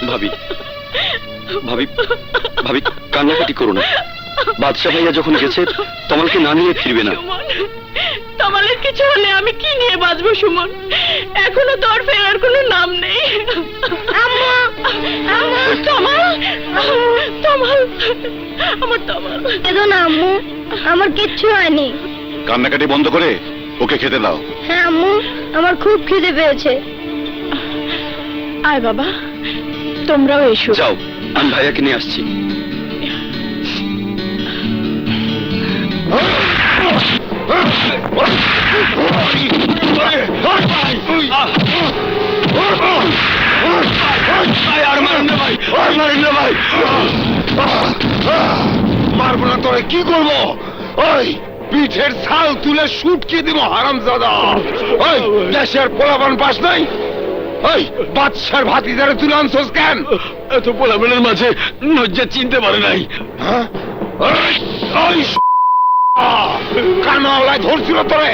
ভাবি ভাবি ভাবি কান্নাকাটি করো না। বাদশা ভাইয়া যখন গেছে তোমাকে না নিয়ে ফিরবে না। তোমাদের কিছু হলে আমি কি নিয়ে বাঁচবো সুমন? এখনো তোর ফেরার কোনো নাম নেই। কেঁদো না আম্মু, আমার কিচ্ছু হয়নি। কান্নাকাটি বন্ধ করে ওকে খেতে দাও। হ্যাঁ আম্মু, আমার খুব খিদে পেয়েছে। আয় বাবা, তোমরাও এসো। যাও, আমি ভাইয়াকে নিয়ে আসছি। মারবো না তোরে কি করবো? ওই পিঠের ছাল তুলে শুটকে দিব হারামজাদা। ওই দেশের পোলাপান পাস নাই? ওই বাদশার ভাতিজারে তুলে আনছস কেন? এত পোলাপানের মাঝে নজ্জা চিনতে পারে নাই। কানাওয়ালায় ধরছিল তোরে।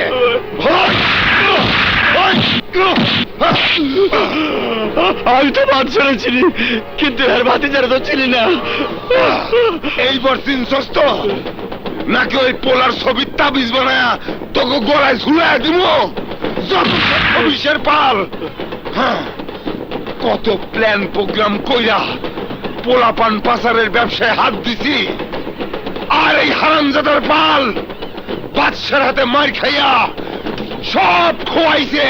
আমি তো বাদশারে চিনি, কিন্তু এর ভাতিজারে তো চিনি না। এইবার চিনছস তো? নাকি ওই পোলার ছবির তাবিজ বানায়া তোকে গলায় ঝুলাই দিব? অফিসের পাল। কত প্ল্যান প্রোগ্রাম কইরা পোলাপান পাচারের ব্যবসায় হাত দিছি, আর এই হারামজাদার পাল বাদশার হাতে মার খাইয়া সব খোয়াইছে,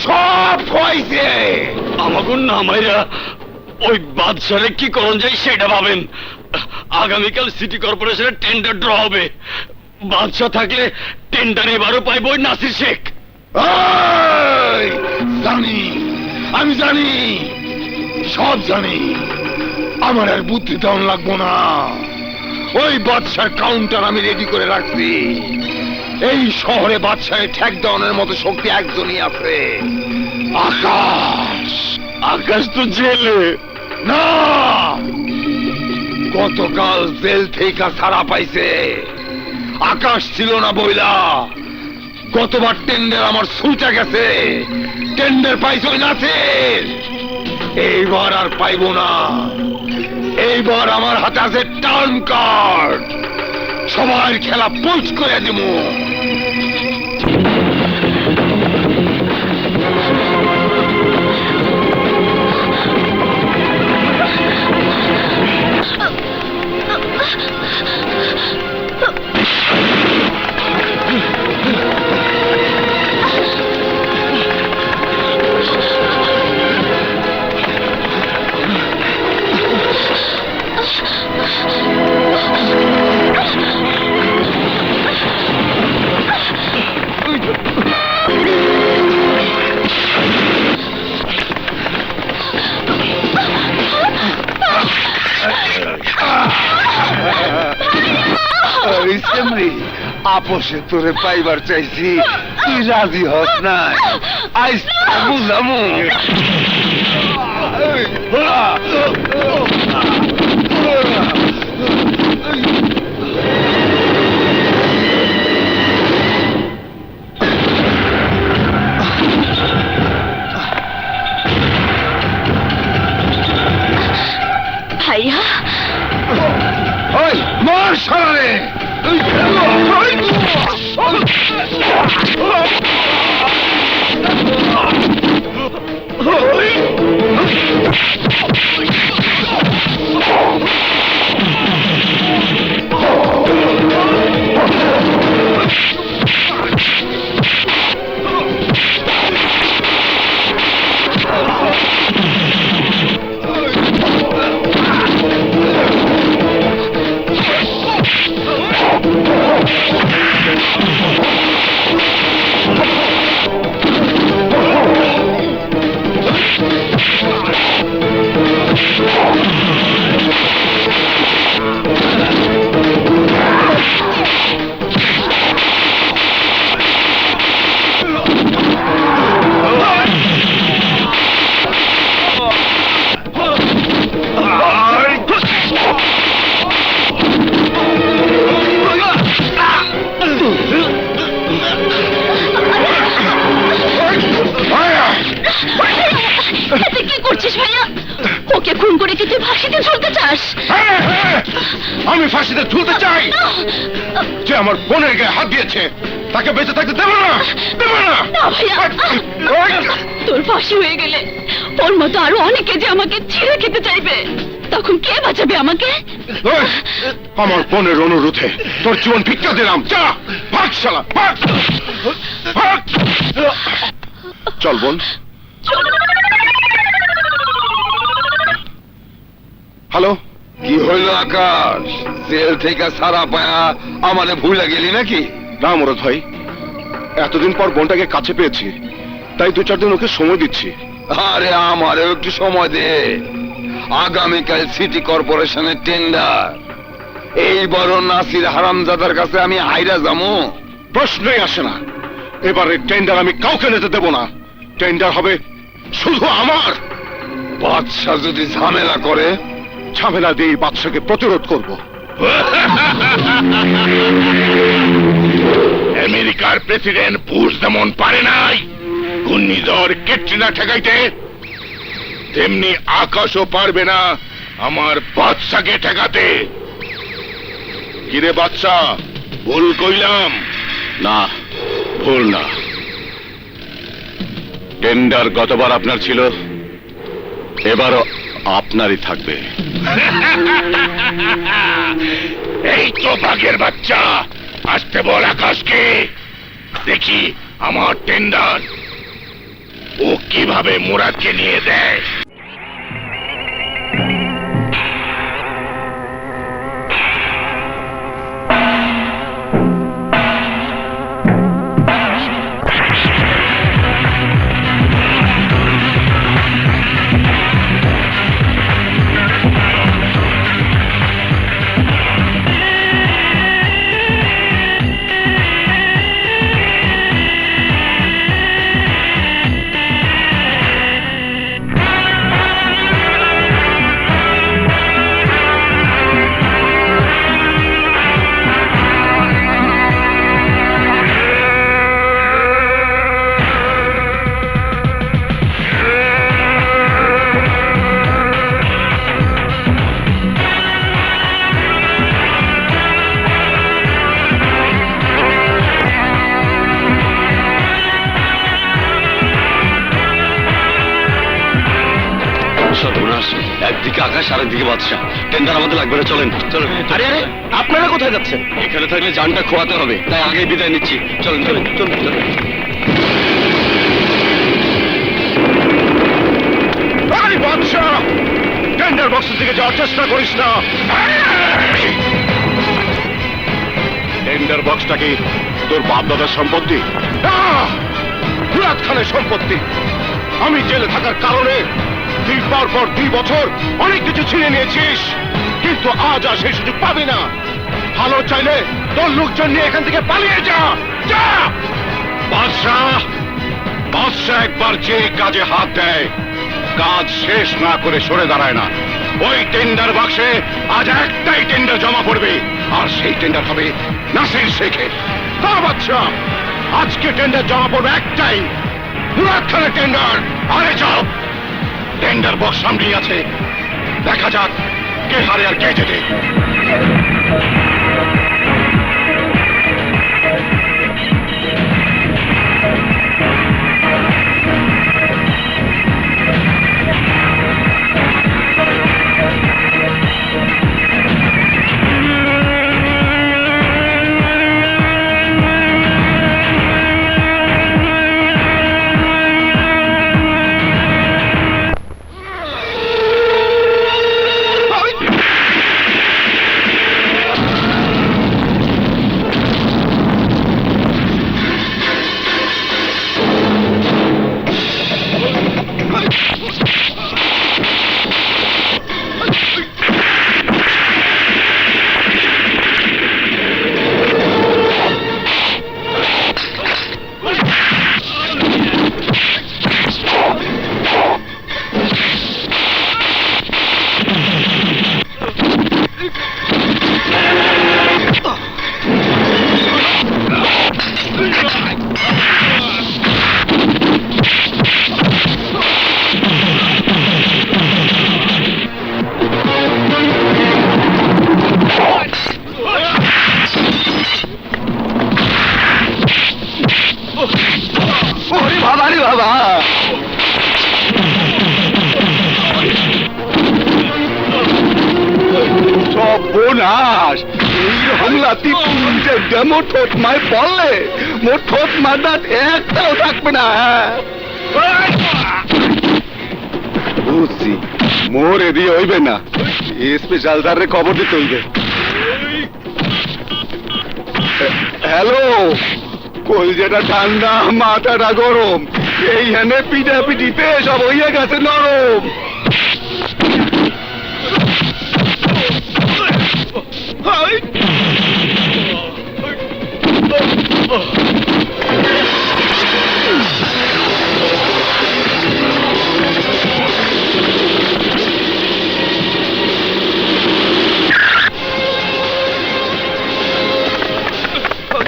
সব খোয়াইছে। আমাকে নামাইরা ওই বাদশারে কি করণ যায় সেটা ভাবেন। আগামীকাল সিটি কর্পোরেশনের টেন্ডার ড্র হবে। বাদশা থাকলে টেন্ডার এবারও পাইব ওই নাসির শেখ। জানি, আমি জানি, সব জানি। আমার আর বুদ্ধি দেওয়ান লাগবো না। ওই বাদশার কাউন্টার আমি রেডি করে রাখছি। এই শহরে বাদশায় ঠেক দেওয়ানোর মতো শক্তি একজনই আছে, আকাশ। আকাশ তো জেলে। না, গতকাল জেল থেকে ছাড়া পাইছে। আকাশ ছিল না বইলা। গতবার টেন্ডার আমার ছুটে গেছে, টেন্ডার পাইছো নাসির। এইবার আর পাইব না। এইবার আমার হাতে আছে টার্ন কার্ড। সবার খেলা পোচ করে দিব। আপোষে তোরে পাইবার চাইছি, তুই রাজি হস না। আইস বুঝলাম। ভাইয়া, ওই মার সারারে। চাস? হ্যাঁ, হ্যাঁ, আমি ফাঁসিতে ঝুলতে চাই। যে আমার বোনের গায়ে হাত দিয়েছে তাকে বেঁচে থাকতে দেবো না, দেবো না। না ভাইয়া, তোর ফাঁসি হয়ে গেলে ওর মতো আরো অনেকে যে আমাকে ছিঁড়ে খেতে চাইবে, তখন কে বাঁচাবে আমাকে? ওই, আমার বোনের অনুরোধে তোর জীবন ভিক্ষা দিলাম। যা, ভাগ শালা, ভাগ, ভাগ। চল বোন। হ্যালো, কি হইল আকাশ? জেল থেকে সারা পায়া আমারে ভুলে গেলি নাকি? না মুরাদ ভাই, এতদিন পর বোনটাকে কাছে পেয়েছি, তাই 2-4 দিন ওকে সময় দিচ্ছি। আরে আমারও একটু সময় দে। আগামীকাল সিটি কর্পোরেশনের টেন্ডার। এই বড় নাসির হারামজাদার কাছে আমি হাইরা যাবো? প্রশ্নই আসে না। এবারে টেন্ডার আমি কাউকে নিতে দেব না। টেন্ডার হবে শুধু আমার। বাদশা যদি ঝামেলা করে, ঝামেলা দিয়ে বাদশাকে প্রতিরোধ করব। আমেরিকার প্রেসিডেন্ট বুশ যেমন পারে নাই ঘূর্ণিঝড় ক্যাটরিনা ঠেকাইতে, তেমনি আকাশও পারবে না আমার বাদশাকে ঠেকাতে। কিরে বাদশা, ভুল কইলাম? না, ভুল না। টেন্ডার গতবার আপনার ছিল, এবারও আপনারই থাকবে। এই তো বাঘের বাচ্চা, আসতে বল আকাশকে। দেখি আমার টেন্ডার ও কিভাবে মুরাদকে নিয়ে দেয়। একদিকে আকাশ আর একদিকে বাদশা, টেন্ডার আমাদের লাগবে না। চলেন চলেন। আরে আরে, আপনারা কোথায় যাচ্ছেন? এখানে থাকলে জানটা খোয়াতে হবে, তাই আগে বিদায় নিচ্ছি। চলেন চলেন চলুন চলুন। বাদশা, টেন্ডার বক্সের দিকে যাওয়ার চেষ্টা করিস না। টেন্ডার বক্সটা কি তোর বাপ দাদার সম্পত্তি? মুরাদ খানের সম্পত্তি। আমি জেলে থাকার কারণে তুই পর 2 বছর অনেক কিছু ছিনিয়ে নিয়েছিস, কিন্তু আজ আর সেই সুযোগ পাবি না। ভালো চাইলে তোর লোকজন নিয়ে এখান থেকে পালিয়ে যা। যা। বাদশাহ, বাদশাহ একবার যে কাজে হাত দেয়, কাজ শেষ না করে সরে দাঁড়ায় না। ওই টেন্ডার বাক্সে আজ একটাই টেন্ডার জমা পড়বে, আর সেই টেন্ডার হবে নাসির শেখের। তা বাদশাহ, আজকে টেন্ডার জমা পড়বে একটাই, মুরাদ খানের টেন্ডার। আরে যাও, টেন্ডার বক্স সামনেই আছে, দেখা যাক কে হারে আর কে জেতে। সর্বনাশ এইরকম লাতি যে মোর ঠোঁট মায় পড়লে মোর ঠোঁট মাদাত একটাও থাকবে না। বুঝছি মোর এদিকে হইবে না, স্পেশাল তারে খবর দিতে হইবে। হ্যালো, কলজেটা ঠান্ডা মাথাটা গরম, এইখানে পিঠা পিঠিতে সব হইয়া গেছে নরম।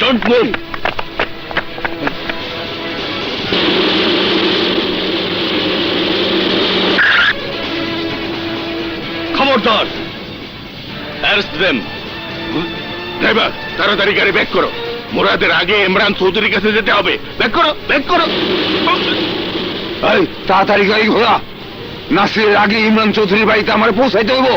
Don't move! খবরদার! Arrest them! ড্রাইভার তাড়াতাড়ি গাড়ি ব্যাক করো, মুরাদের আগে ইমরান চৌধুরীর কাছে যেতে হবে। ব্যাক করো, ব্যাক করো। এই তাড়াতাড়ি গাড়ি ঘোরা, নাসিরের আগে ইমরান চৌধুরীর বাড়িতে আমার পৌঁছাইতে হইব।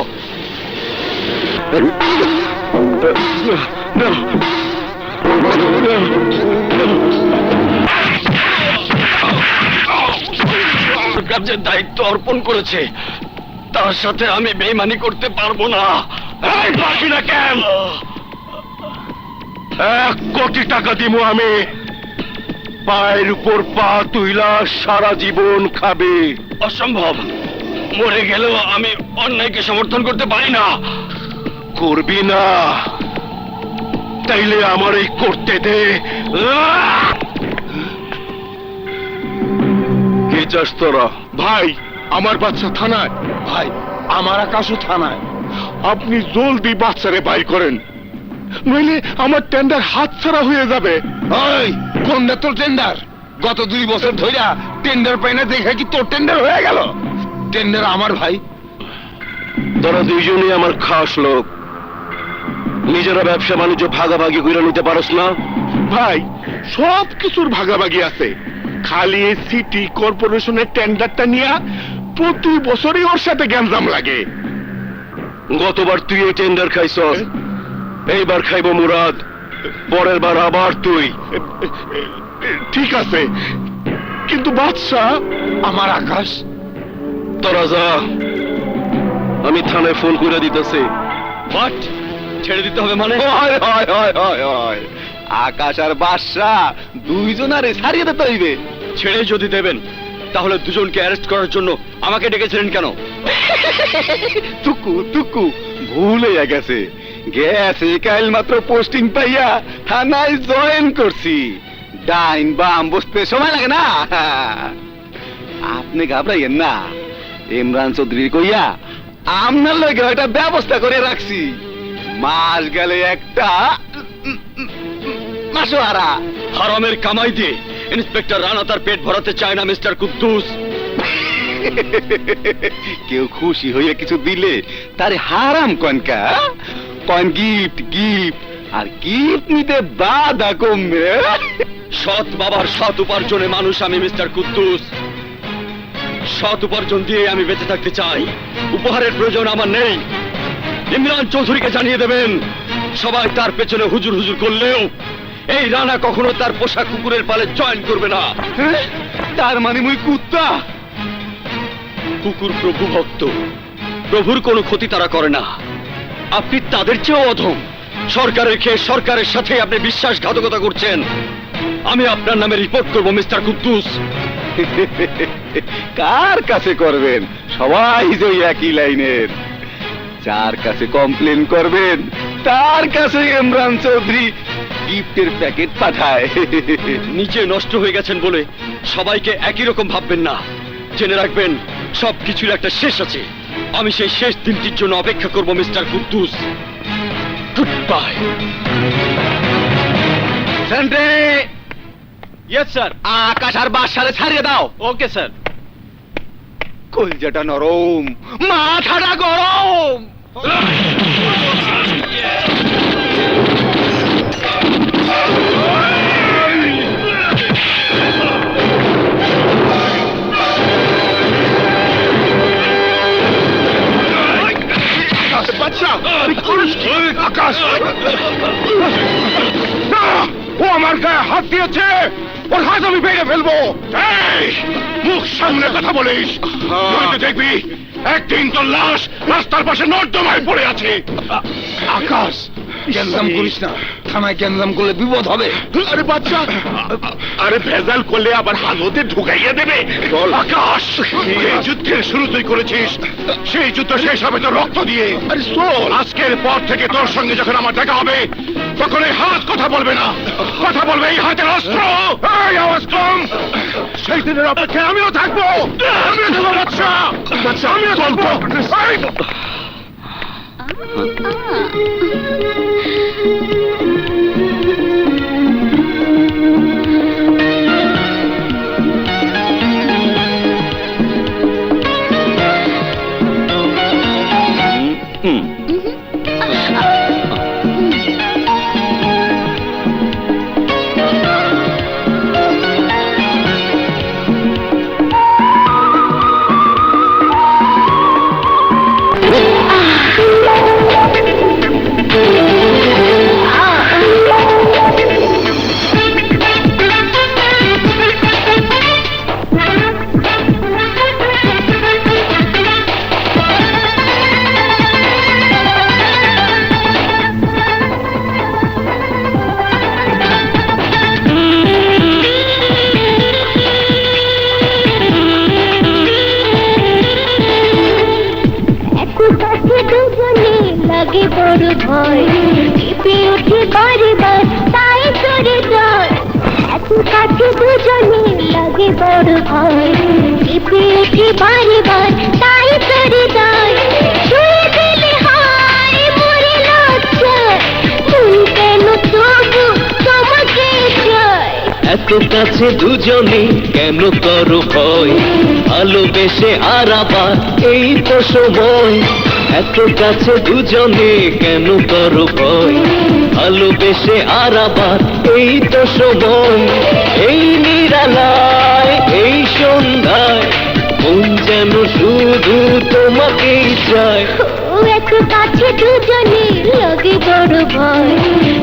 কাছে দায়িত্ব অর্পণ করেছে, তার সাথে আমি বেইমানি করতে পারবো না। এই পারবি না কেন? 1 কোটি টাকা দিব আমি, পায়ের উপর পা তুইলা সারা জীবন খাবে। অসম্ভব, মরে গেলেও আমি অন্যায়কে সমর্থন করতে পারি না। করবি না তাইলে আমার এই করতে দে। কি চাস তোরা? ভাই আমার বাচ্চা থানায়, ভাই আমার আকাশও থানায়, আপনি জলদি বাচ্চারে বাইর করেন, নইলে আমার টেন্ডার হাতছাড়া হয়ে যাবে। ওই কোনটা তোর টেন্ডার? গত 2 বছর ধইরা টেন্ডার পাই না দেখে কি তোর টেন্ডার হয়ে গেল? টেন্ডার আমার ভাই। তোরা দুইজনই আমার খাস লোক, নিজেরা ব্যবসা বাণিজ্য ভাগাভাগি করে নিতে পারস না? ভাই সব কিছুর ভাগাভাগি আছে, খালি এই সিটি কর্পোরেশনের টেন্ডারটা নিয়ে প্রতি বছরই ওর সাথে গ্যাঞ্জাম লাগে। গতবার তুই এই টেন্ডার খাইছস, এইবার খাইব মুরাদ, পরের বার আবার তুই। ঠিক আছে, কিন্তু বাদশা আমার আকাশ। তোরা যা, আমি থানায় ফোন করে দিতেছি। বাট ছেড়ে দিতে হবে মানে? হয় হয় হয় হয় হয়, আকাশ আর বাদশা দুইজনারে ছাড়িয়ে দিতে হইবে। ছেড়ে যদি দেবেন তাহলে দুজনকে অ্যারেস্ট করার জন্য আমাকে ডেকেছিলেন কেন? টুকু টুকু ভুল হইয়া গেছে, গেছে কাল মাত্র পোস্টিং পাইয়া থানায় জয়েন করছি। ডাইন বাম বসতে সময় লাগে না। আপনি ঘাবড়াইয়েন না, ইমরান চৌধুরী কইয়া আপনার লগে একটা ব্যবস্থা করে রাখছি, মাস গেলে একটা মাসোয়ারা। হারামের কামাই দিয়ে ইন্সপেক্টর রানা তার পেট ভরাতে চায় না মিস্টার কুদ্দুস। কেউ খুশি হইয়া কিছু দিলে তারে হারাম কনকা, কন গিফট গিফট, আর গিফট নিতে বাধা কমবে। সৎ বাবার সৎ উপার্জনে মানুষ আমি মিস্টার কুদ্দুস, সৎ উপার্জন দিয়ে আমি বেঁচে থাকতে চাই, উপহারের প্রয়োজন আমার নেই। ইমরান চৌধুরীকে জানিয়ে দেবেন, সবাই তার পেছনে হুজুর হুজুর করলেও এই রানা কখনো তার পোষা কুকুরের পালে জয়েন করবে না। তার মানে মুই কুত্তা? কুকুর প্রভু ভক্ত, প্রভুর কোনো ক্ষতি তারা করে না। আপনি তাদের চেয়েও অধম, সরকারের খেয়ে সরকারের সাথে আপনি বিশ্বাসঘাতকতা করছেন। আমি আপনার নামে রিপোর্ট করব মিস্টার কুদ্দুস। কার কাছে করবেন? সবাই যে একই লাইনের, যার কাছে কমপ্লেন করবেন তার কাছে ইমরান চৌধুরী গিফটের প্যাকেট পাঠায়। নিজে নষ্ট হয়ে গেছেন বলে সবাইকে একই রকম ভাববেন না, জেনে রাখবেন সবকিছুর একটা শেষ আছে। আমি সেই শেষ দিনটির জন্য অপেক্ষা করব mister Kuddus. Good bye. Sentry, yes sir. Akash আর বাদশারে ছাড়িয়ে দাও। Okay sir. কলজাটা নরম, মাথাটা গরম। বাচ্চা আকাশ, না, ও আমার গায়ে হাত দিয়েছে, ওর হাত আমি ভেঙে ফেলবো। এই, মুখ সামনে কথা বলিস, নয়তো দেখবি একদিন তোর লাশ রাস্তার পাশে নর্দমায় পড়ে আছে। আকাশ, গ্যাঞ্জাম করিস না, থানায় গ্যাঞ্জাম করলে বিপদ হবে। আরে বাচ্চা, আরে ভেজাল করলে আবার হাজতে ঢুকাইয়া দেবে। আকাশ, এই যুদ্ধের শুরু তুই করেছিস, সেই যুদ্ধ শেষ হবে তোর রক্ত দিয়ে। আরে শোন, আজকের পর থেকে তোর সঙ্গে যখন আমার দেখা হবে, তখন এই হাত কথা বলবে না, কথা বলবে এই হাতের অস্ত্র। এই আওয়াজ কম, সেই দিনের অপেক্ষায় আমিও থাকবো, আমিও থাকবো বাচ্চা, আমিও থাকবো। লাগে বড় ভয়, চেপে উঠে বারবার তাই চড়ে যায়। এত কাছে দুজনে লাগে বড় ভয়, চেপে উঠে বারবার তাই চড়ে যায়। শুয়ে দিলে হয় মরে লজ্জায়, তুই কেন তবু তোমাকে চাই। এত কাছে দুজনে কেন করো ভয়, ভালোবেসে আর আবার এই তো সময়। এত কাছে দুজনে কেন করো ভয়, ভালোবেসে আর আবার এই তো সময়। এই নিরালায় এই সন্ধ্যায় মন যেন শুধু তোমাকেই চায়। ও এত কাছে দুজনে লাগে বড় ভয়,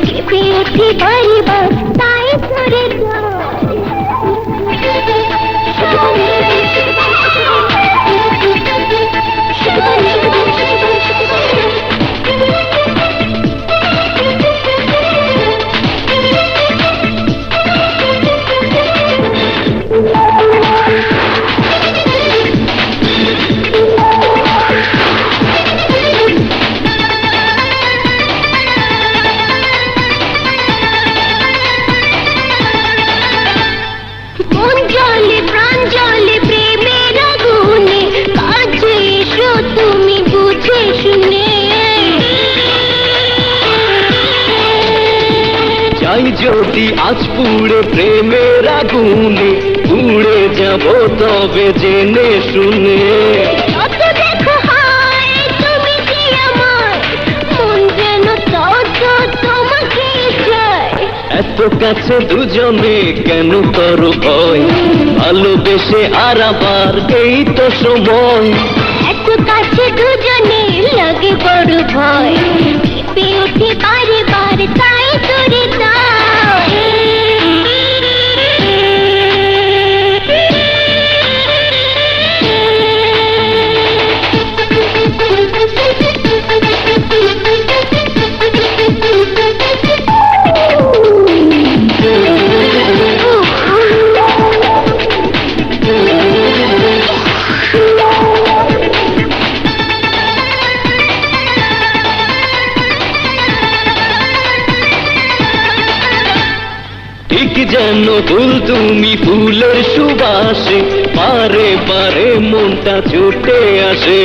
চেপে উঠে বারবার তাই চড়ে যায়। মন জলে প্রাণ জলে প্রেমের আগুনে, কাছে এসো তুমি বুঝে শুনে। চাই যদি আজ পুড়ে প্রেমের আগুনে, পুড়ে যাব তবে জেনে শুনে। যত দেখো হায় তুমি কি আমার, মন যেন তত তোমাকে চায়। এত কাছে দুজনে কেন করো ভয়, ভালোবেসে আর আবার এই তো সময়। এত কাছে দুজনে লাগে বড় ভয়, চেপে উঠে বারবার তাই চড়ে যায়। ঠিক যেন ফুল তুমি ফুলের সুবাসে, পারে পারে মনটা ছুটে আসে।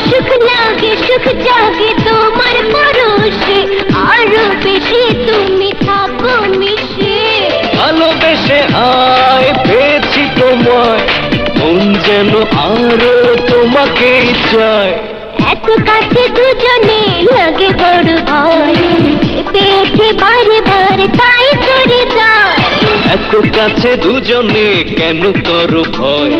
সুখ লাগে সুখ জাগে তোমার পরশে, আরো বেশি তুমি থাকো মিশে। ভালোবেসে হায় পেয়েছি তোমায়, মন যেন আরো তোমাকেই চায়। এত কাছে দুজনে লাগে বড় ভয়, চেপে উঠে বারবার তাই চড়ে যায়। এত কাছে দুজনে কেন করো ভয়,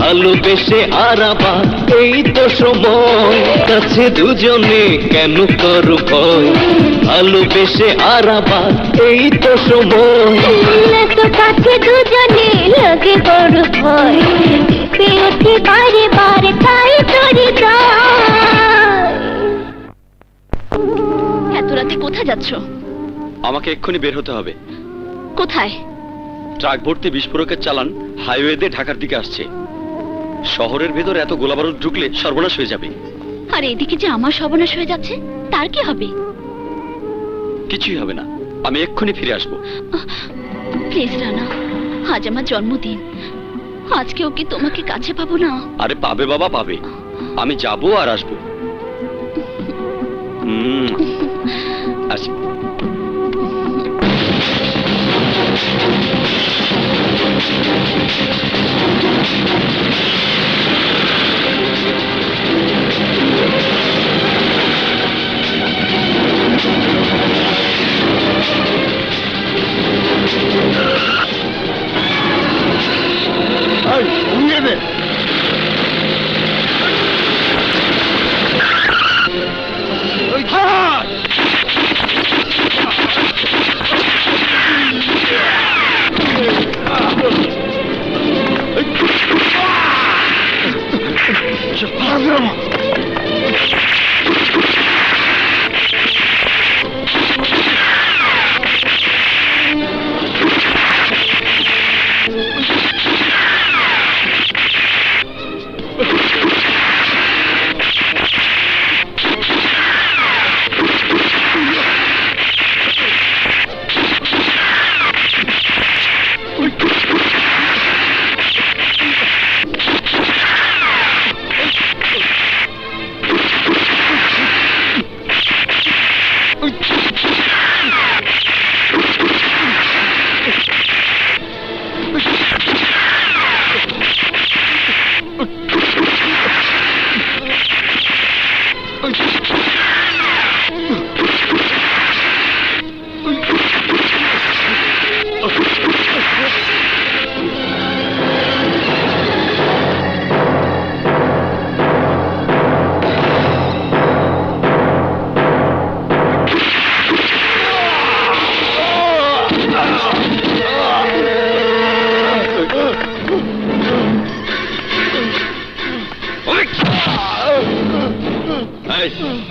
ভালোবেসে আর আবার এই তো সময়, কাছে দুজনে কেন করো ভয়, ভালোবেসে আর আবার এই তো সময়। এত কাছে দুজনে লাগে বড় ভয়, কেঁপে ওঠে বারে বারে তাই তোরে এত রাতে কোথায় যাচ্ছ? আমাকে এক্ষুনি বের হতে হবে। কোথায়? ট্রাক ভর্তি বিস্ফোরকের চালান হাইওয়েতে ঢাকার দিকে আসছে। শহরের ভেতর এত গোলাবারুদ ঢুকলে সর্বনাশ হয়ে যাবে। আর এদিকে যে আমার সর্বনাশ হয়ে যাচ্ছে, তার কি হবে? কিছুই হবে না, আমি এক্ষুনি ফিরে আসবো। প্লিজ রানা, আজ আমার জন্মদিন, আজকেও কি তোমাকে কাছে পাবো না? আরে পাবে বাবা, পাবে। আমি যাবো আর আসবো। আসি।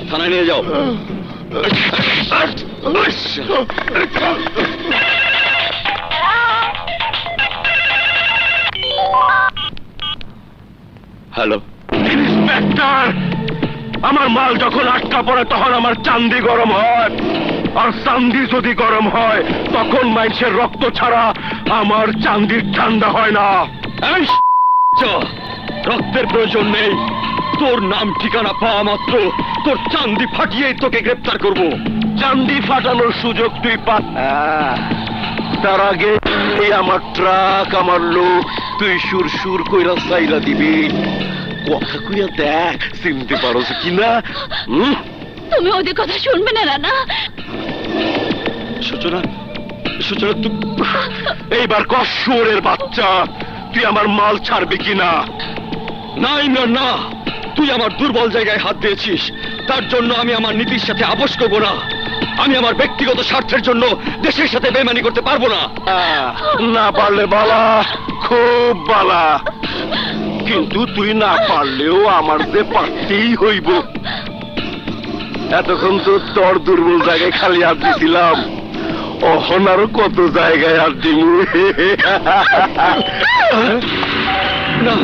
থানায় নিয়ে যাও। হ্যালো ইন্সপেক্টর, আমার মাল যখন আটকা পড়ে তখন আমার চান্দি গরম হয়, আর চান্দি যদি গরম হয় তখন মানুষের রক্ত ছাড়া আমার চান্দির ঠান্ডা হয় না। এই রক্তের প্রয়োজন নেই, তোর নাম ঠিকানা পাওয়া মাত্র তোর চান্দি ফাটিয়েই তোকে গ্রেপ্তার করব। চান্দি ফাটানোর সুযোগ তুই পা, তার আগে এই আমার ট্রাক আমার লোক তুই সুর সুর কইরা চাইরা দিবি। কথা কইয়া দেখ চিনতে পারো কিনা। তুমি ওদের কথা শুনবে না রানা। সূচনা, সূচনা তুই এইবার কসুরের বাচ্চা, তুই আমার মাল ছাড়বি কিনা? না ইমরান না, তুই আমার দুর্বল জায়গায় হাত দিয়েছিস, তার জন্য আমি আমার নীতির সাথে আপোষ করবো না। আমি আমার ব্যক্তিগত স্বার্থের জন্য দেশের সাথে বেইমানি করতে পারবো না। না পারলে বালা, খুব বালা, কিন্তু তুই না পারলেও আমার যে পারতেই হইব। এতক্ষণ তো তোর দুর্বল জায়গায় খালি হাত দিছিলাম, অহন আরো কত জায়গায় হাত দিব। না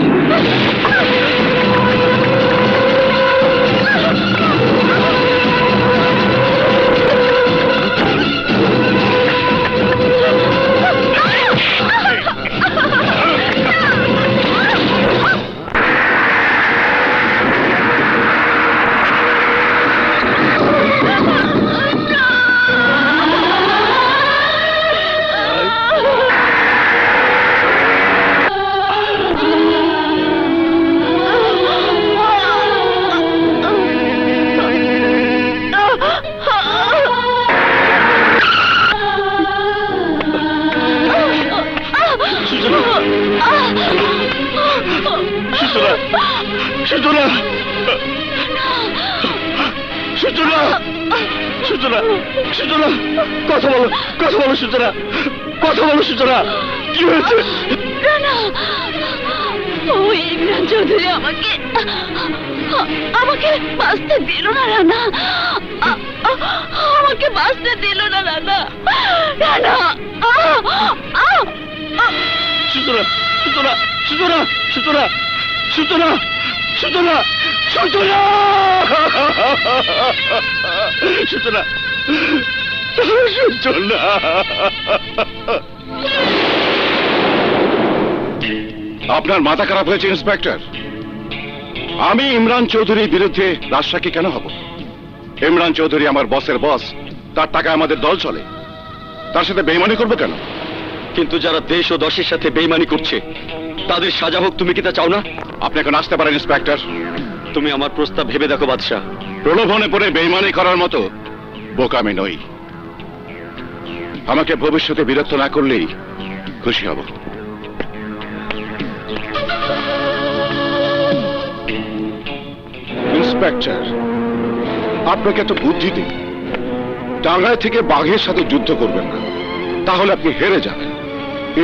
সূচনা সূচনা সূচনা সূচনা কথা বলো সূচনা কথা বলো সূচনা কি হয়েছে রানা ওই ইমরান চৌধুরী আমাকে বাঁচতে দিল না রানা আমাকে বাঁচতে দিল না রানা রানা সূচনা সূচনা সূচনা সূচনা সূচনা সূচনা সূচনা সূচনা সূচনা আপনার মাথা খারাপ হয়েছে ইন্সপেক্টর? আমি ইমরান চৌধুরীর বিরুদ্ধে রাজসাক্ষী কেন হব? ইমরান চৌধুরী আমার বসের বস, তার টাকা আমাদের দল চলে, তার সাথে বেইমানি করবে কেন? কিন্তু যারা দেশ ও দশের সাথে বেইমানি করছে তাদের সাজা হোক, তুমি কি তা চাও না? আপনি এখন আসতে পারেন ইন্সপেক্টর। তুমি আমার প্রস্তাব ভেবে দেখো বাদশাহ। প্রলোভনে পড়ে বেইমানি করার মতো বোকা আমি নই। আমাকে ভবিষ্যতে বিরক্ত না করলেই খুশি হব। ইন্সপেক্টর, আপনাকে এত বুদ্ধি দিই, ডাঙ্গায় থেকে বাঘের সাথে যুদ্ধ করবেন না, তাহলে আপনি হেরে যাবেন।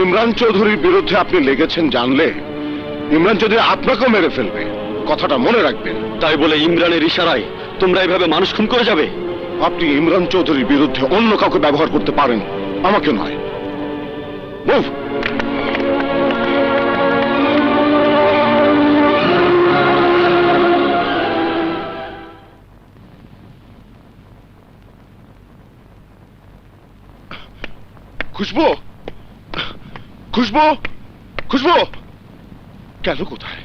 ইমরান চৌধুরীর বিরুদ্ধে আপনি লেগেছেন জানলে ইমরান চৌধুরী আপনাকেও মেরে ফেলবে, কথাটা মনে রাখবেন। তাই বলে ইমরানের ইশারায় তোমরা এভাবে মানুষ খুন করে যাবে? আপনি ইমরান চৌধুরীর বিরুদ্ধে অন্য কাউকে ব্যবহার করতে পারেন, আমাকে নয়। মুভ। খুশবু, খুশবু, খুশবু গেল কোথায়?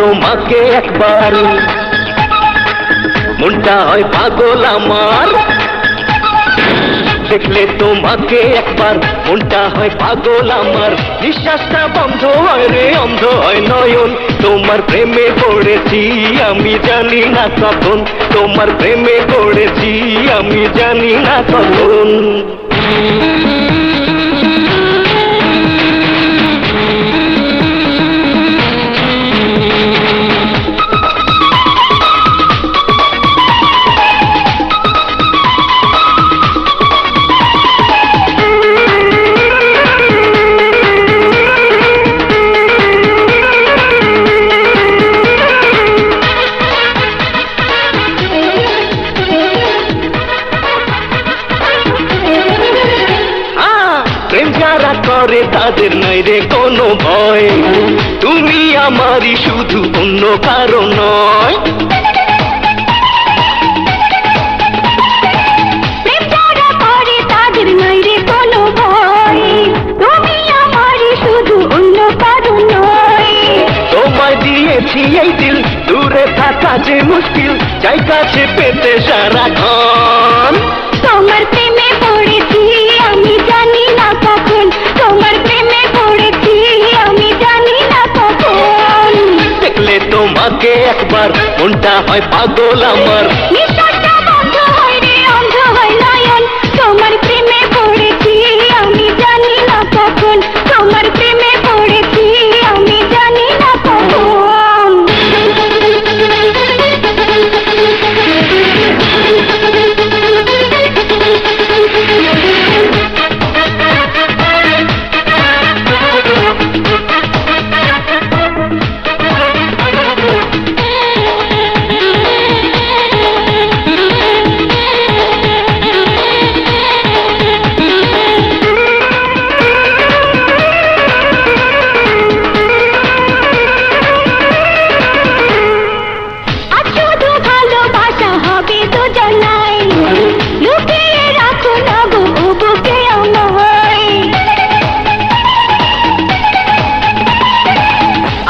তোমাকে একবার মনটা হয় পাগল আমার, দেখলে তোমাকে একবার মনটা হয় পাগল আমার, নিঃশ্বাসটা বন্ধ হয় রে, অন্ধ হয় নয়ন। তোমার প্রেমে পড়েছি আমি জানি না কখন, তোমার প্রেমে পড়েছি আমি জানি না কখন। তাদের নাই রে কোনো ভয়, তুমি আমারই শুধু, অন্য কারো নয়। তাদের নাই রে কোনো ভয়, তুমি আমারই শুধু, অন্য কারো নয়। তোমায় দিয়েছি এই দিল, দূরে থাকা যে মুশকিল, চাই কাছে পেতে সারাক্ষণ। তোমার প্রেমে পড়েছি আমি জানি না কখন, তোমার প্রেমে পড়েছি আমি জানি না কখন। দেখলে তোমাকে থাকে একবার মনটা হয় পাগল আমার নিঃশ্বাসটা বন্ধ হয় রে, অন্ধ হয় নয়ন। তোমার প্রেমে পড়েছি আমি জানি না কখন, তোমার প্রেমে পড়েছি আমি জানি না কখন।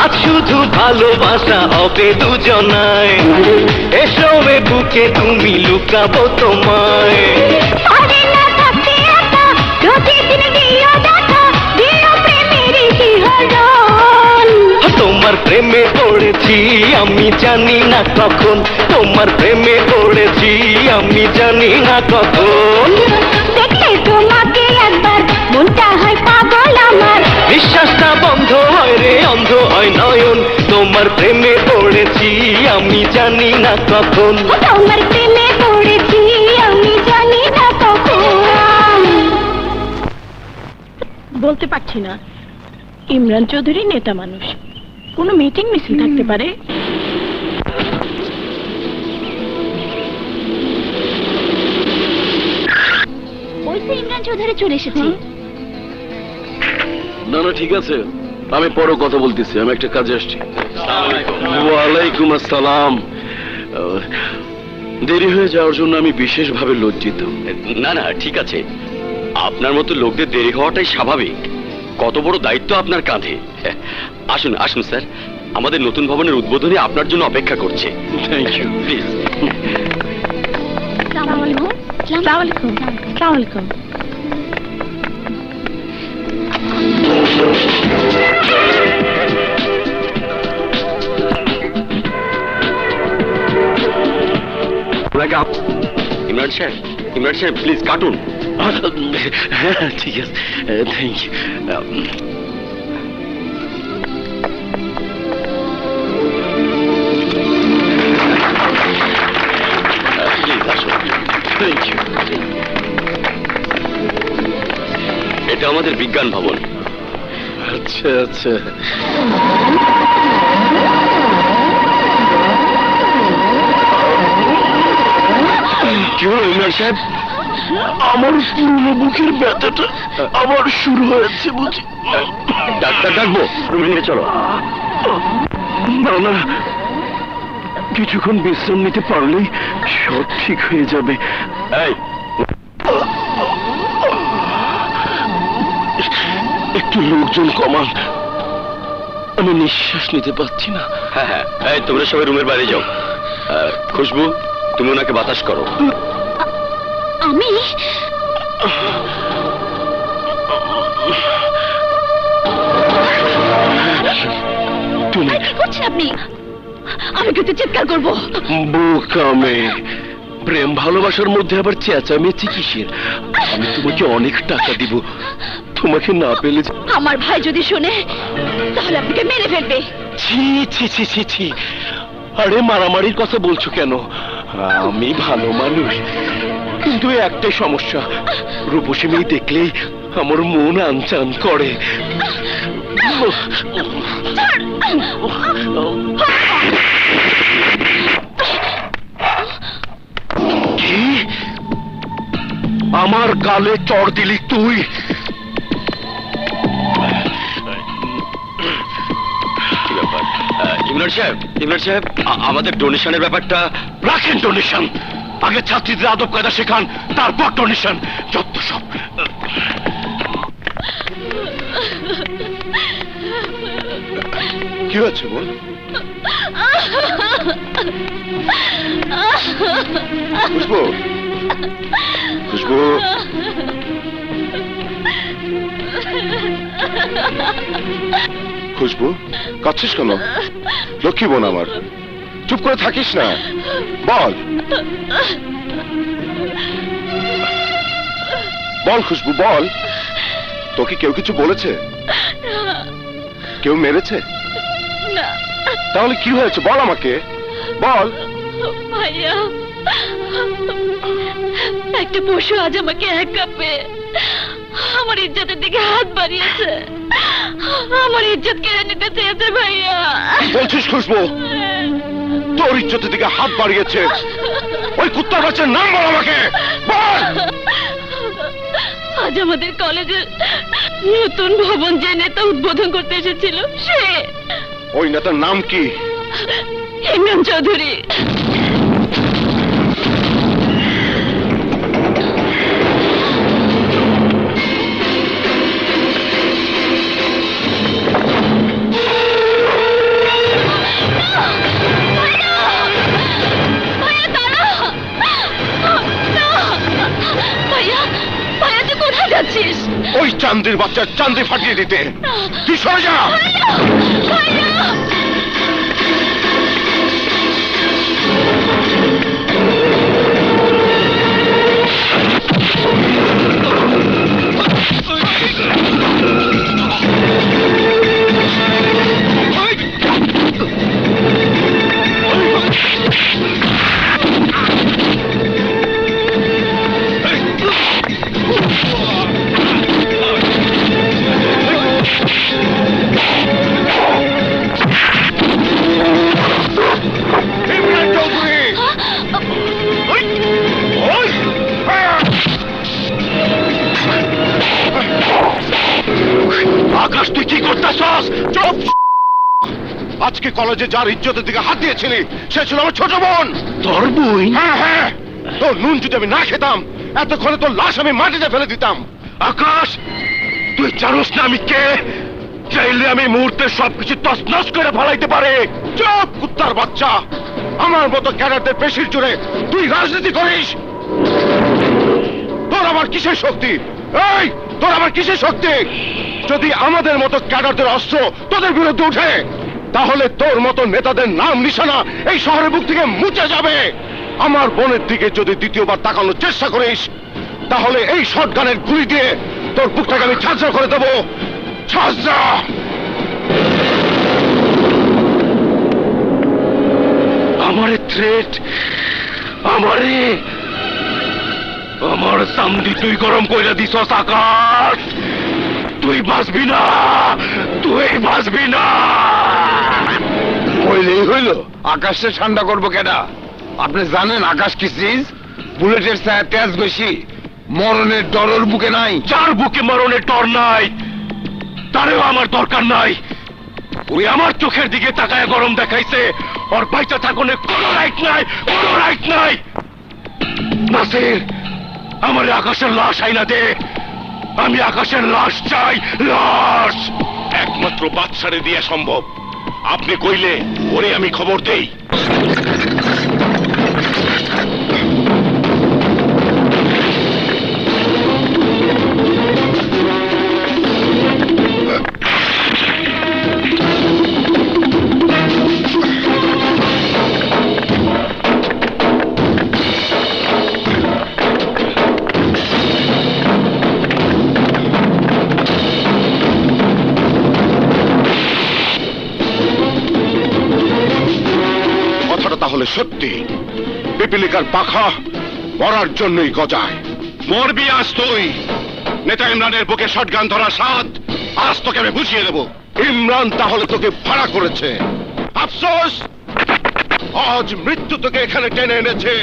আজ শুধু ভালোবাসা হবে দুজনায় এসো এ বুকে তুমি লুকাবো তোমায় তোমার প্রেমে পড়েছি আমি জানি না কখন, তোমার প্রেমে পড়েছি আমি জানি না কখন। দেখলে তোমাকে একবার মনটা হয় পাগল আমার, বিশ্বাসটা বন্ধ হয় রে, অন্ধ হয় নয়ন। তোমার প্রেমে পড়েছি আমি জানি না কখন, তোমার প্রেমে পড়েছি আমি জানি না কখন। বলতে পারছি না। ইমরান চৌধুরী নেতা মানুষ, কোনো মিটিং মিছিল থাকতে পারে। ওই তো ইমরান চৌধুরী চলে এসেছে। না না ঠিক আছে, আমি পরে কথা বলতেছি, আমি একটা কাজে আসছি। ওয়ালাইকুম আসসালাম। দেরি হয়ে যাওয়ার জন্য আমি বিশেষভাবে লজ্জিত। না না ঠিক আছে, আপনার মতো লোকদের দেরি হওয়াটাই স্বাভাবিক। কত বড় দায়িত্ব আপনার কাঁধে। আসুন আসুন স্যার, আমাদের নতুন ভবনের উদ্বোধনী আপনার জন্য অপেক্ষা করছে। Thank you. প্লিজ। আসসালামু আলাইকুম। আসসালামু আলাইকুম। আসসালামু আলাইকুম। ইমরান সাহেব, ইমরান সাহেব প্লিজ কাটুন। হ্যাঁ ঠিক আছে, থ্যাংক ইউ। প্লিজ আসুন। Thank you. এটা আমাদের বিজ্ঞান ভবন। আচ্ছা আচ্ছা। কি হলো ইমরান সাহেব? আমার পুরনো বুকের ব্যথাটা আবার শুরু হয়েছে বুঝি। ডাক্তার ডাকবো? রুমে নিয়ে চলো। না না, কিছুক্ষণ বিশ্রাম নিতে পারলেই সব ঠিক হয়ে যাবে। এই একটু লোকজন কমান, আমি নিঃশ্বাস নিতে পারছি না। হ্যাঁ হ্যাঁ, এই তোমরা সবাই রুমের বাইরে যাও। খুশবু, তুমি ওনাকে বাতাস করো। আমি তুমি কি করছেন আপনি? আমি কিন্তু চিৎকার করবো। বোকামে, প্রেম ভালোবাসার মধ্যে আবার চেঁচামেচি কিসের? আমি তোমাকে অনেক টাকা দিব, তোমাকে না পেলে। আমার ভাই যদি শুনে তাহলে আপনাকে মেরে ফেলবে। ছি ছি ছি ছি ছি, আরে মারামারির কথা বলছো কেন? আমি ভালো মানুষ, কিন্তু একটাই সমস্যা, রূপসী মেয়ে দেখলেই আমার মন আনচান করে। কি? আমার গালে চড় দিলি তুই? ইমরান সাহেব, ইমরান সাহেব, আমাদের ডোনেশনের ব্যাপারটা রাখেন। ডোনেশন আগে ছাত্রীদের আদব কায়দা শেখান, তারপর ডোনেশন। যত সব। কি হচ্ছে বল? খুশবু, খুশবু, খুশবু, কাঁদছিস কেন? লক্ষ্মী বোন আমার, চুপ করে থাকিস না, বল বল খুশবু, বল। তোকে কেউ কিছু বলেছে? কেউ মেরেছে? না তাহলে কি হয়েছে বল আমাকে, বল। ভাইয়া, একটা পশু আজ আমাকে একা পেয়ে আমার ইজ্জতের দিকে হাত বাড়িয়েছে, আমার ইজ্জত কেড়ে নিতে চেয়েছে ভাইয়া। বলছিস খুশবু তোর ইজ্জতের দিকে হাত বাড়িয়েছে? ওই কুত্তার বাচ্চার নাম বল আমাকে, বল। আজ আমাদের কলেজের নতুন ভবন যে নেতা উদ্বোধন করতে এসেছিল সে। ওই নেতার নাম কি? ইমরান চৌধুরী। যাচ্ছিস ওই চান্দির বাচ্চার চান্দি ফাটিয়ে দিতে। তুই সরে যা। আকাশ তুই কি করতেছস? চুপ। আজকে কলেজে যার ইজ্জতের দিকে হাত দিয়েছিলি সে ছিল আমার ছোট বোন। তোর বোন? হ্যাঁ হ্যাঁ, তোর নুন যদি আমি না খেতাম এতক্ষণে তোর লাশ আমি মাটিতে ফেলে দিতাম। আকাশ তুই জানোস না আমি কে? চাইলে আমি মুহূর্তে সবকিছু তছনছ করে ফেলাইতে পারে। চুপ কুত্তার বাচ্চা, আমার মতো ক্যাডারদের পেশির জুড়ে তুই রাজনীতি করিস? তোর আবার কিসের শক্তি? এই তোর আবার কিসের শক্তি? যদি আমাদের মতো ক্যাডারদের অস্ত্র তোদের বিরুদ্ধে উঠে তাহলে তোর মতো নেতাদের নাম নিশানা এই শহরের বুক থেকে মুছে যাবে। আমার বোনের দিকে যদি দ্বিতীয়বার তাকানোর চেষ্টা করিস তাহলে এই শটগানের গুলি দিয়ে তোর বুকটাকে আমি ঝাঁঝরা করে দেবো। ঝাঁঝরা। আমারে থ্রেট, আমারে আমার চামড়ি তুই গরম কইরা দিছস আকাশ। তুই বাঁচবি না, তুই বাঁচবি না। হইলেই হইল, আকাশে ঠান্ডা করবো কেডা? আপনি জানেন আকাশ কি চিজ? বুলেটের ছায়া তেজ বেশি, মরণের ডরের বুকে নাই। যার বুকে মরণের ডর নাই তারেও আমার দরকার নাই। ওই আমার চোখের দিকে তাকায় গরম দেখাইছে, ওর বাইচা থাকনের কোনো রাইট নাই, কোনো রাইট নাই। নাসির আমার আকাশের লাশ আইনা দে, আমি আকাশের লাশ চাই, লাশ। একমাত্র বাদশারে দিয়া সম্ভব। আপনি কইলে ওরে আমি খবর দেই। তাহলে সত্যি পিপিলিকার পাখা মরার জন্যই গজায়। মরবি আজ তুই। নেতা ইমরানের বুকে শটগান ধরা সাত আজ তোকে আমি বুঝিয়ে দেবো। ইমরান তাহলে তোকে ভাড়া করেছে। আফসোস আজ মৃত্যু তোকে এখানে টেনে এনেছে।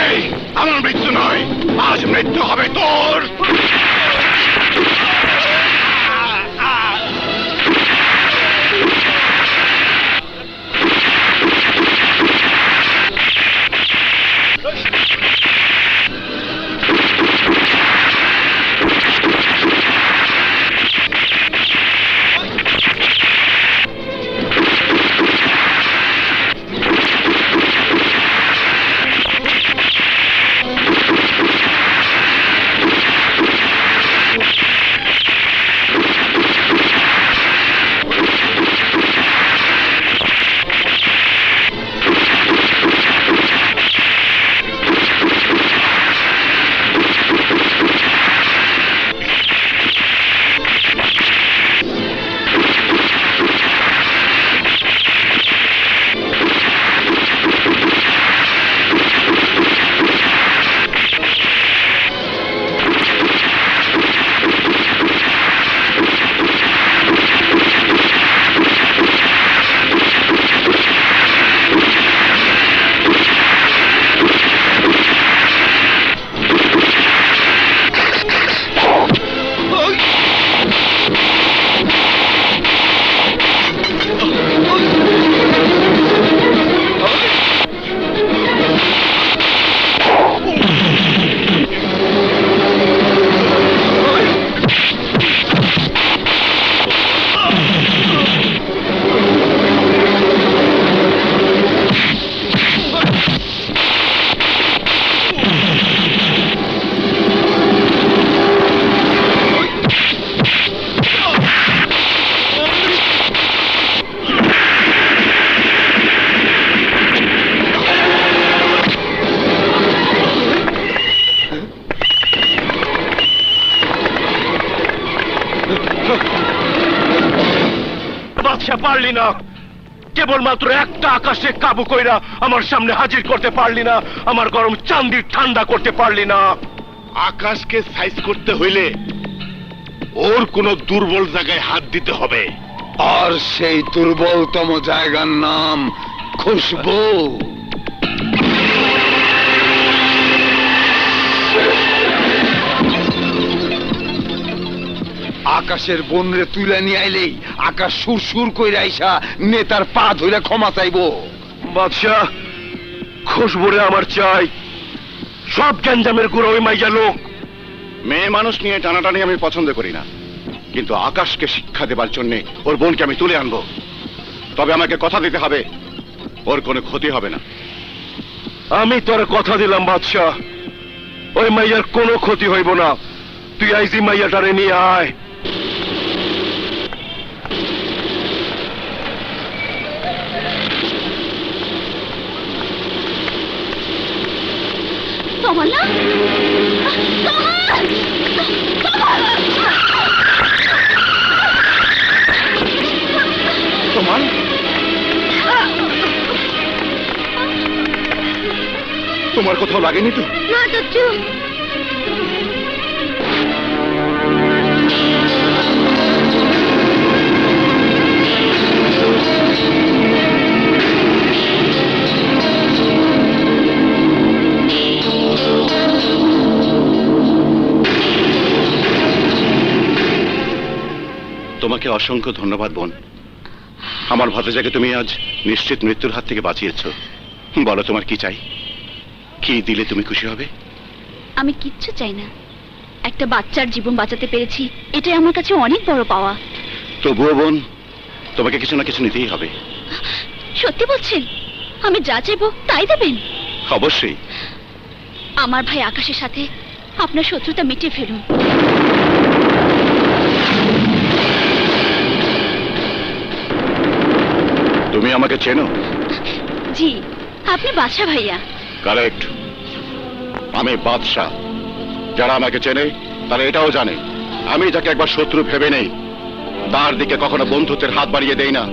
এই আমার মৃত্যু নয়, আজ মৃত্যু হবে তোর। পারলি না, কেবলমাত্র একটা আকাশে কাবু কইরা আমার সামনে হাজির করতে পারলি না, আমার গরম চান্দি ঠান্ডা করতে পারলি না। আকাশকে সাইজ করতে হইলে ওর কোন দুর্বল জায়গায় হাত দিতে হবে। আর সেই দুর্বলতম জায়গার নাম খুশবু। আকাশের বনরে তুলে নিয়ে আইলেই আকাশ সুর সুর কইরা আইসা নেতার পা ধরে ক্ষমা চাইবো। বাদশাহ, খুশবুরে আমার চাই, সব গ্যাঞ্জামের গুঁড়ো ওই মাইয়া লোক। মেয়ে মানুষ নিয়ে টানাটানি আমি পছন্দ করি না, কিন্তু আকাশকে শিক্ষা দেবার জন্য ওর বোনকে আমি তুলে আনবো। তবে আমাকে কথা দিতে হবে, ওর কোনো ক্ষতি হবে না। আমি তোর কথা দিলাম বাদশাহ, ওই মাইয়ার কোনো ক্ষতি হইব না। তুই আইজি মাইয়াটারে নিয়ে আয়। তমাল না, তোমার তোমার কোথাও লাগেনি তো? না চাচু। তোমাকে অসংখ্য ধন্যবাদ বোন। আমার ভাতিজাকে তুমি আজ নিশ্চিত মৃত্যুর হাত থেকে বাঁচিয়েছো। বলো তোমার কি চাই, কি দিলে তুমি খুশি হবে? আমি কিচ্ছু চাই না, একটা বাচ্চার জীবন বাঁচাতে পেরেছি, এটাই আমার কাছে অনেক বড় পাওয়া। তবুও বোন, তোমাকে কিছু না কিছু নিতেই হবে। সত্যি বলছেন? আমি যা চাইবো তাই দেবেন? অবশ্যই। আমার ভাই আকাশের সাথে আপনার শত্রুতা মিটিয়ে ফেলুন। তুমি আমাকে চেনো? জি, আপনি বাদশা ভাইয়া। কারেক্ট, আমি বাদশাহ। যারা আমাকে চেনে তারা এটাও জানে আমি যাকে একবার শত্রু ভেবে নেই, তার দিকে কখনো বন্ধুত্বের হাত বাড়িয়ে দেই না।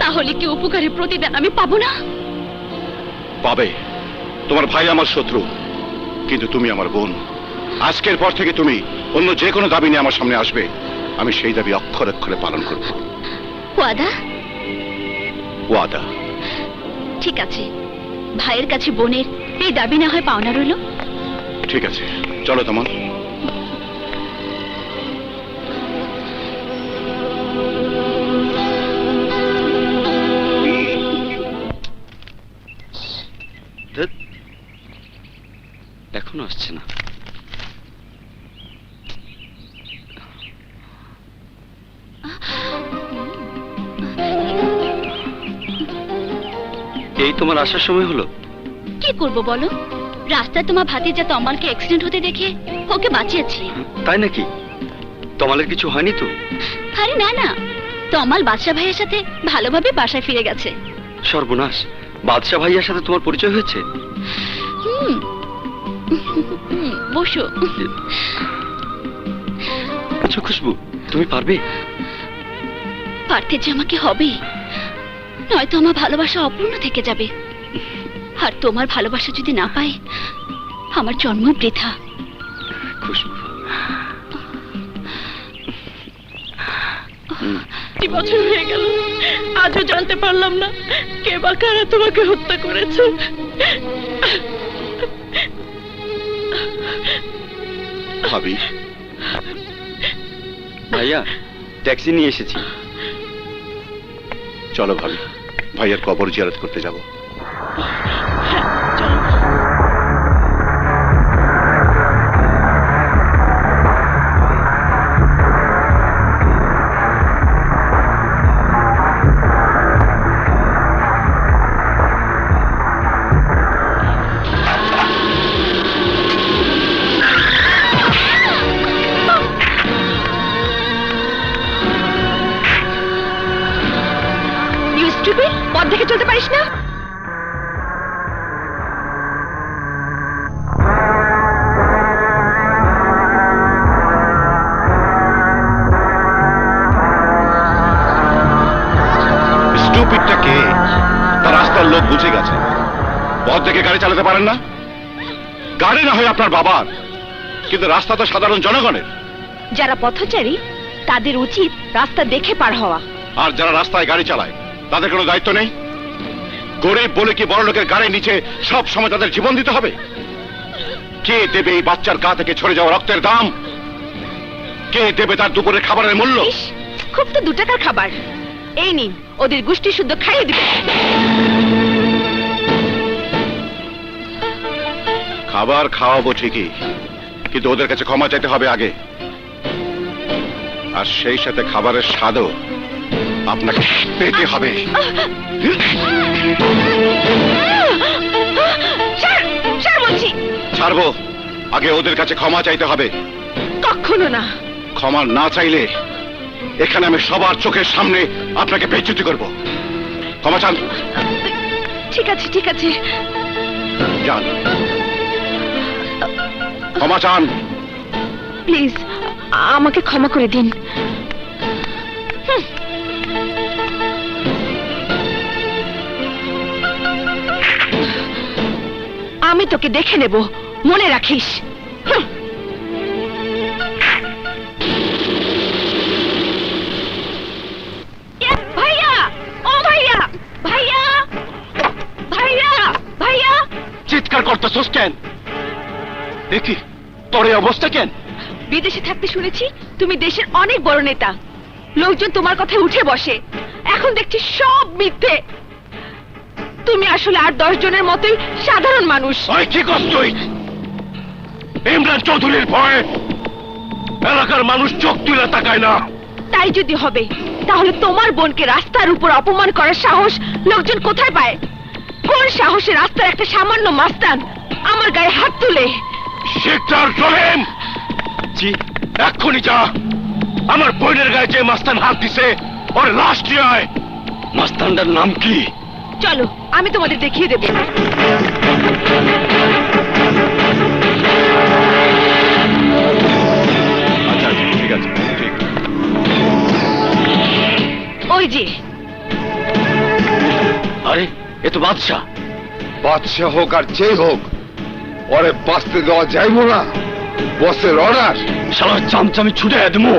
তাহলে কি উপকারের প্রতিদান আমি পাবো না? পাবে। তোমার ভাই আমার শত্রু, কিন্তু তুমি আমার বোন। আজকের পর থেকে তুমি অন্য যে কোনো দাবি নিয়ে আমার সামনে আসবে, আমি সেই দাবি অক্ষরে অক্ষরে পালন করব। ওয়াদা? ওয়াদা। ঠিক আছে, ভাইয়ের কাছে বোনের এই দাবি না হয় পাওনা রইল। ঠিক আছে, চলো তোমার। এখনো আসছে না। এই তোমার আসার সময় হলো? কি করব বলো, রাস্তায় তোমার ভাতিজা তমালকে অ্যাক্সিডেন্ট হতে দেখে ওকে বাঁচিয়েছি। তাই নাকি? তমালের কিছু হয়নি তো? আরে না না, তমাল বাদশা ভাইয়ের সাথে ভালোভাবে বাসায় ফিরে গেছে। সর্বনাশ, বাদশা ভাইয়ার সাথে তোমার পরিচয় হয়েছে? বসো। আচ্ছা খুশবু, তুমি পারবে? পারতে যে আমাকে হবে, নয়তো আমার ভালোবাসা অপূর্ণ থেকে যাবে। আর তোমার ভালোবাসা যদি না পাই, আমার জন্ম বৃথা। খুশবু, বছর হয়ে গেল, আজও জানতে পারলাম না কে বা কারা তোমাকে হত্যা করেছে। ভাবি, ভাইয়া ট্যাক্সি নিয়ে এসেছি। চলো ভাবি, ভাইয়ের কবর জিয়ারত করতে যাব। পথ দেখে চলতে পারিস না? পথ দেখে গাড়ি চালাতে পারেন না? গাড়ি না হয় আপনার বাবার, কিন্তু রাস্তা তো সাধারণ জনগণের। যারা পথচারী তাদের উচিত রাস্তা দেখে পার হওয়া। আর যারা রাস্তায় গাড়ি চালায় তাদের কোনো দায়িত্ব নেই? গরিব বলে কি বড় লোকের গাড়ির নিচে সব সময় তাদের জীবন দিতে হবে? কে দেবে এই বাচ্চার গা থেকে ছড়ে যাওয়া রক্তের দাম? কে দেবে তার দুপুরের খাবারের মূল্য? ইস, খুব তো 2 টাকার খাবার। এই নিন, ওদের গোষ্ঠী শুদ্ধ খাইয়ে দিবে। খাবার খাওয়াবো ঠিকই, কিন্তু ওদের কাছে ক্ষমা চাইতে হবে আগে, আর সেই সাথে খাবারের স্বাদও আপনাকে পেতে হবে। ছাড় বলছি। ছাড়বো, আগে ওদের কাছে ক্ষমা চাইতে হবে। কখনো না। ক্ষমা না চাইলে এখানে আমি সবার চোখের সামনে আপনাকে বেইজ্জতি করব। ক্ষমা চান? ঠিক আছে, ঠিক আছে। যান, ক্ষমা চান। প্লিজ আমাকে ক্ষমা করে দিন। আমি তোকে দেখে নেব, মনে রাখিস। ভাইয়া, ও ভাইয়া, ভাইয়া, ভাইয়া, ভাইয়া। চিৎকার করতেছস কেন? দেখি তোর এই অবস্থা কেন? বিদেশে থাকতে শুনেছি তুমি দেশের অনেক বড় নেতা, লোকজন তোমার কথায় উঠে বসে। এখন দেখছি সব মিথ্যে। তুমি আসলে 8-10 জনের মতোই সাধারণ মানুষ। ওই কি করছ তুই? ইমরান চৌধুরীর ভয়ে এলাকার মানুষ চোখ তুলে তাকায় না। তাই যদি হবে তাহলে তোমার বোনকে রাস্তার উপর অপমান করার সাহস লোকজন কোথায় পায়? কোন সাহসে রাস্তার একটা সামান্য মাস্তান আমার গায়ে হাত তুলে? শিকদার জলেন, জি। এক্ষুনি যা, আমার বোনের গায়ে যে মাস্তান হাত দিছে ওর লাশ নিয়ে আয়। মাস্তানটার নাম কি? চলো আমি তোমাদের দেখিয়ে দেব। আচ্ছা ঠিক আছে, ঠিক। ওই যে। আরে এ তো বাদশা। বাদশা হোক আর যে হোক, ওরে বাঁচতে দেওয়া যাইব না। বসের অর্ডার। শালা চামচামি ছুটে দেবো।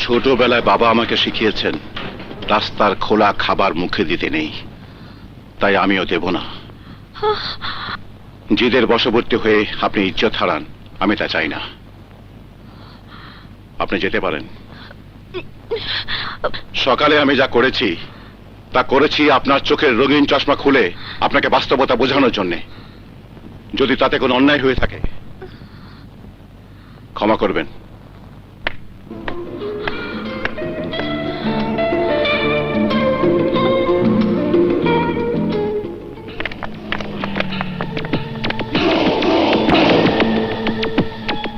ছোটবেলায় বাবা আমাকে শিখিয়েছেন রাস্তার খোলা খাবার মুখে দিতে নেই, তাই আমিও দেব না। জিদের বশবর্তী হয়ে আপনি ইজ্জত হারান, আমি তা চাই না। আপনি যেতে পারেন। সকালে আমি যা করেছি তা করেছি আপনার চোখের রঙিন চশমা খুলে আপনাকে বাস্তবতা বোঝানোর জন্যে। যদি তাতে কোনো অন্যায় হয়ে থাকে ক্ষমা করবেন।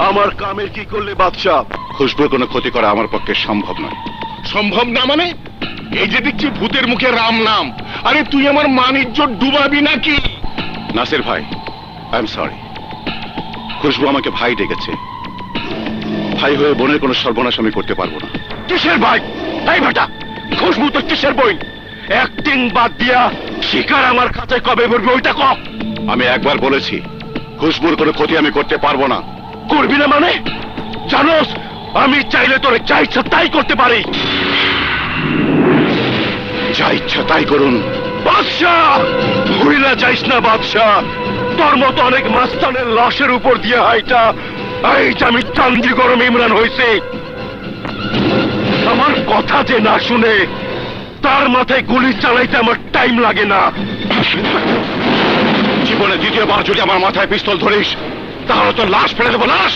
আমার কামের কি করলে বাদশাহ? খুশবুর কোনো ক্ষতি করা আমার পক্ষে সম্ভব নয়। সম্ভব না মানে? এই যে দেখছি ভূতের মুখে রাম নাম, আরে তুই আমার মানিজ্য ডুবাবি নাকি? নাসির ভাই, আই এম সরি। খুশবু আমাকে ভাই ডেকেছে। ভাই হয়ে বোনের কোনো সর্বনাশ আমি করতে পারবো না। কিসের ভাই? এই বেটা, খুশবু তো কিসের বই? অ্যাক্টিং বাদ দিয়া শিকার আমার কাছে কবে করবে ওইটা ক। আমি একবার বলেছি খুশবুর কোনো ক্ষতি আমি করতে পারবো না। করবি না মানে? জানোস আমি চাইলে তোরে যা ইচ্ছা তাই করতে পারি। যা ইচ্ছা তাই করুন। বাদশাহ, ভুলিনা যাইস না বাদশাহ। তোর মতো অনেক মাস্তানের লাশের উপর দিয়ে হাইটা এই যে আমি চান্দি গরম ইমরান হয়েছে। আমার কথা যে না শুনে তার মাথায় গুলি চালাইতে আমার টাইম লাগে না। জীবনে দ্বিতীয়বার যদি আমার মাথায় পিস্তল ধরিস তাহলে তো লাশ ফেলে দেবো, লাশ।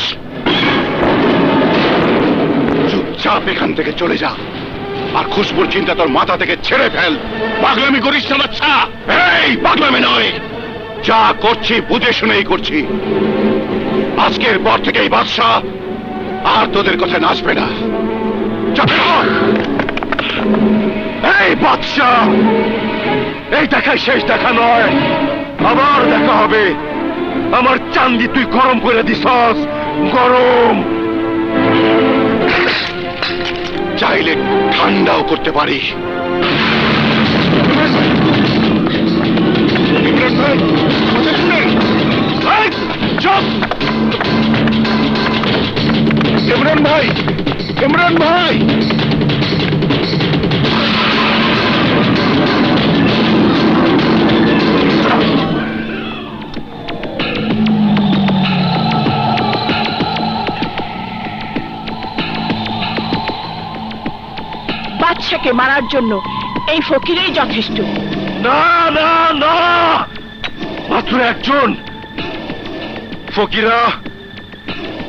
চুপচাপ এখান থেকে চলে যা, আর খুশবুর চিন্তা তোর মাথা থেকে ছেড়ে ফেল। পাগলামি করিস না বাচ্চা। এই পাগলামি নয়, যা করছি বুঝে শুনেই করছি। আজকের পর থেকে এই বাদশা আর তোদের কথায় নাচবে না। চাপে কর। এই বাদশাহ, এই দেখাই শেষ দেখা নয়, আবার দেখা হবে। আমার চান্দি তুই গরম করে দিছস, গরম। চাইলে ঠান্ডাও করতে পারি। এই, চুপ! ইমরান ভাই, ইমরান ভাই, বাদশাকে মারার জন্য এই ফকিরেই যথেষ্ট। না না না, মাত্র একজন। ফকিরা,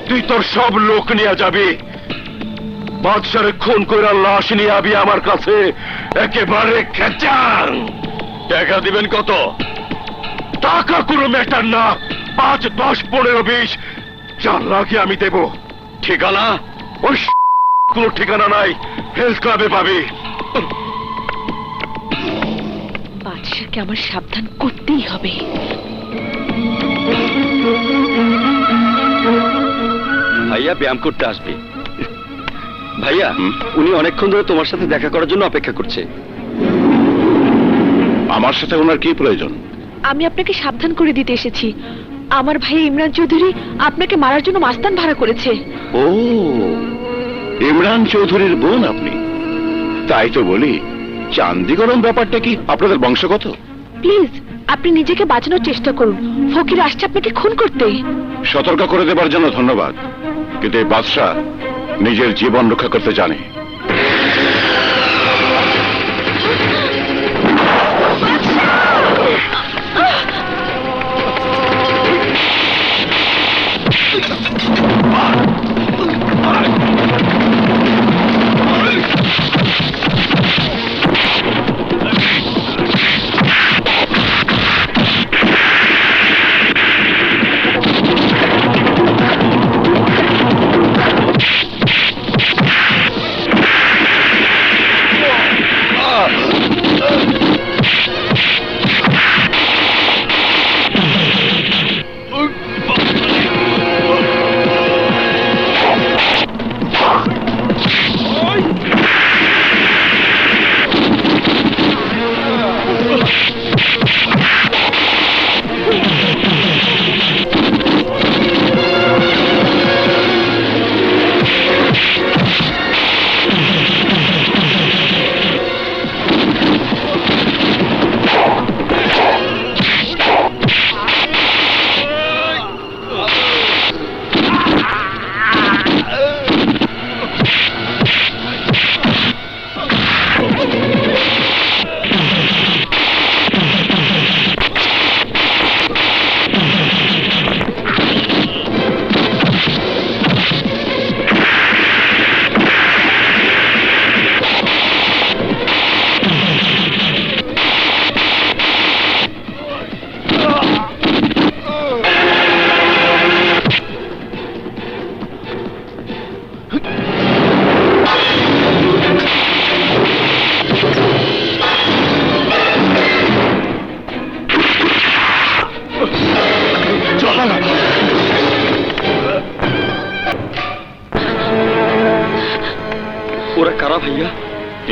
তুই তোর সব লোক নিয়ে যাবি। বাদশারে খুন করে লাশ নিয়ে আবি আমার কাছে একেবারে খেচাং। টাকা দিবেন কত? টাকা কোনো ম্যাটার না, 5, 10, 15, 20 যা লাগে আমি দেব। ঠিকানা? ওই কোনো ঠিকানা নাই, হেলথ ক্লাবে পাবি। বাদশাকে আমার সাবধান করতেই হবে। ভাইয়া ব্যায়াম করতে আসবে। ভাইয়া, হুম? উনি অনেকক্ষণ ধরে তোমার সাথে দেখা করার জন্য অপেক্ষা করছে। আমার সাথে ওনার কি প্রয়োজন? আমি আপনাকে সাবধান করে দিতে এসেছি। আমার ভাই ইমরান চৌধুরী আপনাকে মারার জন্য মাস্তান ভাড়া করেছে। ও, ইমরান চৌধুরীর বোন আপনি? তাই তো বলি, চান্দি গরম ব্যাপারটা কি আপনাদের বংশগত? প্লিজ আপনি নিজেকে বাঁচানোর চেষ্টা করুন, ফকির আসছে আপনাকে খুন করতে। সতর্ক করে দেবার জন্য ধন্যবাদ, কিন্তু এই বাদশা নিজের জীবন রক্ষা করতে জানে।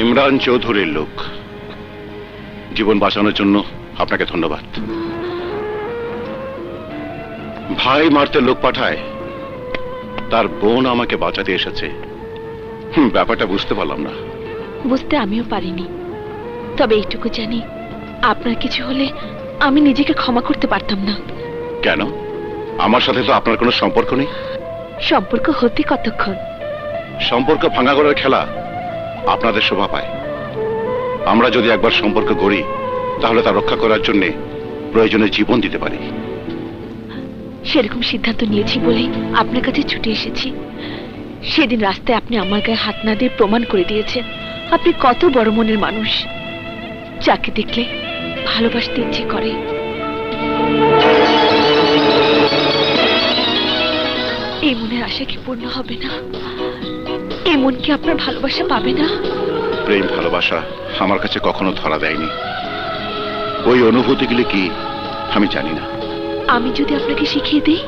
ইমরান চৌধুরীর লোক। জীবন বাঁচানোর জন্য আপনাকে ধন্যবাদ। ভাই মারতে লোক পাঠায়, তার বোন আমাকে বাঁচাতে এসেছে। ব্যাপারটা বুঝতে পারলাম না। বুঝতে আমিও পারিনি, তবে এইটুকু জানি আপনার কিছু হলে আমি নিজেকে ক্ষমা করতে পারতাম না। কেন? আমার সাথে তো আপনার কোনো সম্পর্ক নেই। সম্পর্ক হতে কতক্ষণ? সম্পর্ক ভাঙা করার খেলা আপনাদের শোভা পায়। আমরা যদি একবার সম্পর্ক গড়ি, তাহলে তা রক্ষা করার জন্য প্রয়োজনে জীবন দিতে পারি। সেরকম সিদ্ধান্ত নিয়েছি বলেই আপনার কাছে ছুটে এসেছি। সেদিন রাস্তায় আপনি আমার গায়ে হাত না দিয়ে প্রমাণ করে দিয়েছেন আপনি কত বড় মনের মানুষ, যাকে দেখলে ভালোবাসতে ইচ্ছে করে। এই মনের আশা কি পূর্ণ হবে না? এই মন কি আপনার ভালোবাসা পাবে না? প্রেম ভালোবাসা আমার কাছে কখনো ধরা দেয়নি। ওই অনুভূতিগুলি কি আমি জানি না। আমি যদি আপনাকে শিখিয়ে দিই?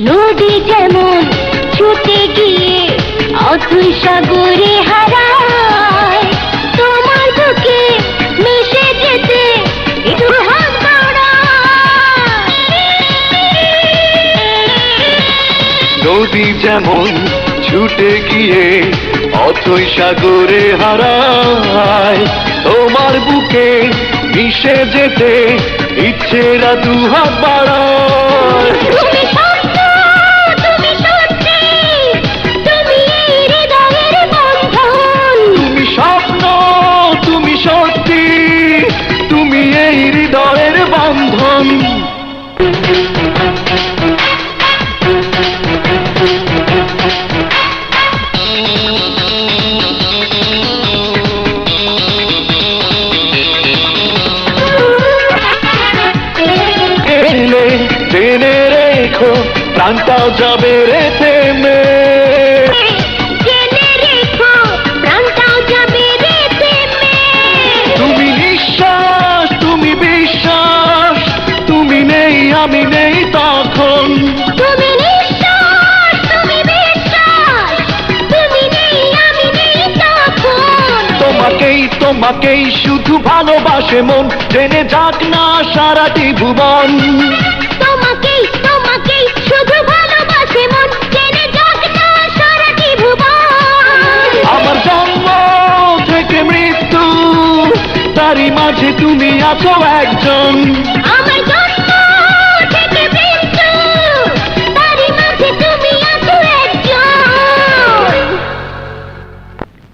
নদী যেমন ছুটে গিয়ে অথই সাগরে হারায়, তোমার বুকে মিশে যেতে একটু হাত বাড়ায়। নদী যেমন ছুটে গিয়ে অথই সাগরে হারায়, তোমার বুকে মিশে যেতে ইচ্ছেরা দুহাত বাড়ায়। তুমি সত্য, তুমি সত্যি, তুমি এই হৃদয়ের বন্ধন। তুমি স্বপ্ন, তুমি সত্যি, তুমি এই হৃদয়ের বন্ধন। এলে জেনে রেখো প্রাণটাও যাবে রে থেমে। জেনে রেখো প্রাণটাও যাবে রে থেমে। তুমি নিঃশ্বাস, তুমি বিশ্বাস, তুমি নেই আমি নেই তখন। তুমি নিঃশ্বাস, তুমি বিশ্বাস, তুমি নেই আমি নেই তখন। তোমাকেই তোমাকেই শুধু ভালোবাসে মন, জেনে যাক না সারাটি ভুবন। তোমাকেই তোমাকেই শুধু ভালোবাসে মন, জেনে যাক না সারাটি ভুবন। আমার জন্ম থেকে মৃত্যু, তারই মাঝে তুমি আছো একজন। আমার জন্ম থেকে মৃত্যু, তারই মাঝে তুমি আছো একজন।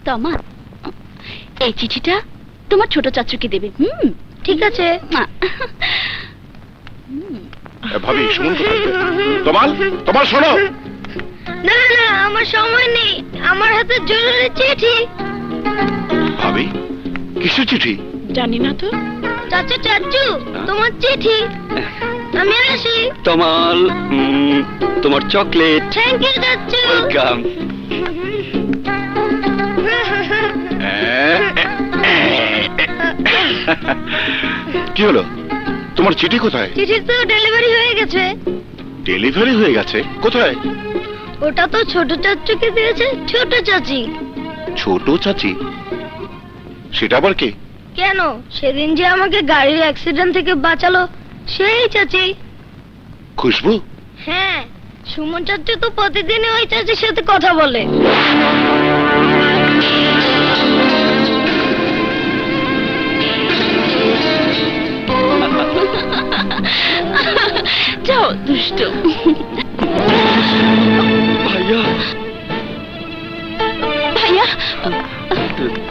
তমা, এই চিঠিটা তোমার ছোট চাচুকে দেবে। ঠিক আছে। ভাবি শুনুন তো। তোমাল, তোমাল শোনো। না না, আমার সময় নেই, আমার হাতে জরুরি চিঠি। ভাবি কিসের চিঠি? জানি না তো। চাচু চাচু, তোমার চিঠি। আমি আসি। তমাল, তোমার চকলেট। থ্যাংক ইউ চাচু। ওয়েলকাম। কি হলো? তোমার চিঠি কোথায়? চিঠি তো ডেলিভারি হয়ে গেছে। ডেলিভারি হয়ে গেছে? কোথায়? ওটা তো ছোট চাচুকে দিয়েছে ছোট চাচি। ছোট চাচি? সেটা আবার কে? কেন, সেদিন যে আমাকে গাড়ির অ্যাক্সিডেন্ট থেকে বাঁচালো সেই চাচি। খুশবু? হ্যাঁ, সুমন চাচু তো প্রতিদিনই ওই চাচির সাথে কথা বলে। যাও দুষ্ট। ভাইয়া, ভাইয়া,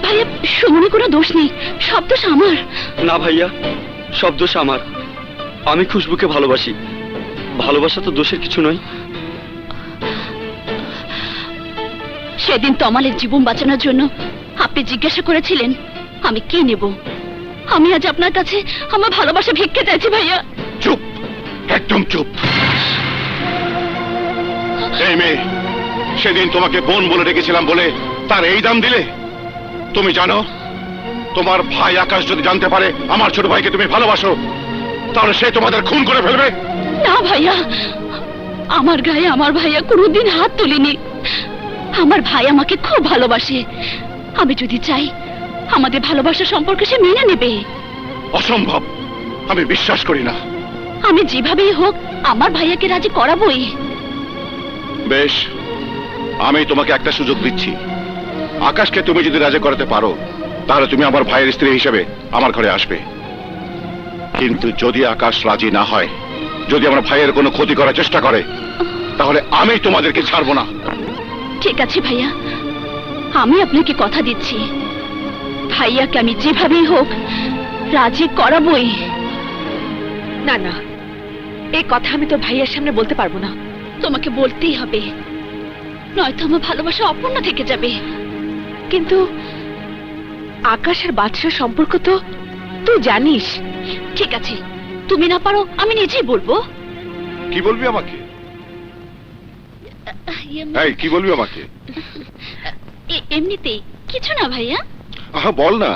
ভাইয়া, সুমনের কোনো দোষ নেই, সব দোষ আমার। না ভাইয়া, সব দোষ আমার। আমি খুশবুকে ভালোবাসি। ভালোবাসা তো দোষের কিছু নয়। সেদিন তমালের জীবন বাঁচানোর জন্য আপনি জিজ্ঞাসা করেছিলেন আমি কি নেব। আমি আজ আপনার কাছে আমার ভালোবাসা ভিক্ষে চাইছি ভাইয়া। চুপ, একদম চুপ। এই মেয়ে, সেদিন তোমাকে বোন বলে রেখেছিলাম বলে তার এই দাম দিলে? তুমি জানো তোমার ভাই আকাশ যদি জানতে পারে আমার ছোট ভাইকে তুমি ভালোবাসো, তাহলে সে তোমাদের খুন করে ফেলবে। না ভাইয়া, আমার গায়ে আমার ভাইয়া কোনোদিন হাত তুলিনি। আমার ভাই আমাকে খুব ভালোবাসে। আমি যদি চাই আমাদের ভালোবাসা সম্পর্কে সে মেনে নেবে। অসম্ভব, আমি বিশ্বাস করি না। আমি যেভাবেই হোক আমার ভাইয়াকে রাজি করাবোই। বেশ, আমি তোমাকে একটা সুযোগ দিচ্ছি। আকাশকে তুমি যদি রাজি করাতে পারো তাহলে তুমি আমার ভাইয়ের স্ত্রী হিসেবে আমার ঘরে আসবে। কিন্তু যদি আকাশ রাজি না হয়, যদি আমার ভাইয়ের কোনো ক্ষতি করার চেষ্টা করে, তাহলে আমি তোমাদেরকে ছাড়বো না। ঠিক আছে ভাইয়া, আমি আপনাকে কথা দিচ্ছি ভাইয়াকে আমি যেভাবেই হোক রাজি করাবোই। না না, এই কথা আমি তোর ভাইয়ের সামনে বলতে পারবো না। তোমাকে বলতেই হবে, নয়তো আমার ভালোবাসা অপূর্ণ থেকে যাবে। কিন্তু আকাশ আর বাদশার সম্পর্ক তো তুই জানিস। ঠিক আছে, তুমি না পারো আমি নিজেই বলবো। কি বলবি আমাকে? এই, কি বলবি আমাকে? এমনিতেই কিছু না ভাইয়া। আহা, বল না,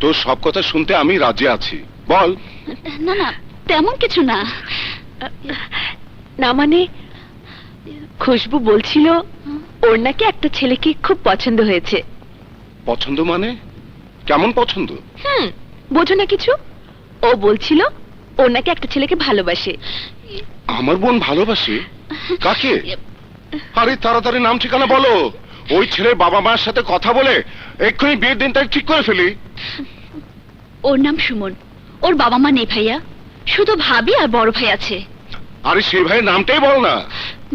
তোর সব কথা শুনতে আমি রাজি আছি, বল। না না, তেমন কিছু না। না মানে, খুশবু বলছিল ওর নাকি একটা ছেলেকে খুব পছন্দ হয়েছে। পছন্দ মানে? কেমন পছন্দ? বোঝো না কিছু? ও বলছিল ওর নাকি একটা ছেলেকে ভালোবাসে। আমার বোন ভালোবাসে? কাকে? আরে তাড়াতাড়ি নাম ঠিকানা বলো। ওই ছেলের বাবা মায়ের সাথে কথা বলে এক্ষুনি বিয়ের দিনটা ঠিক করে ফেলি। ওর নাম সুমন। ওর বাবা মা নেই ভাইয়া, শুধু ভাবি আর বড় ভাই আছে। আরে সেই ভাইয়ের নামটাই বল না।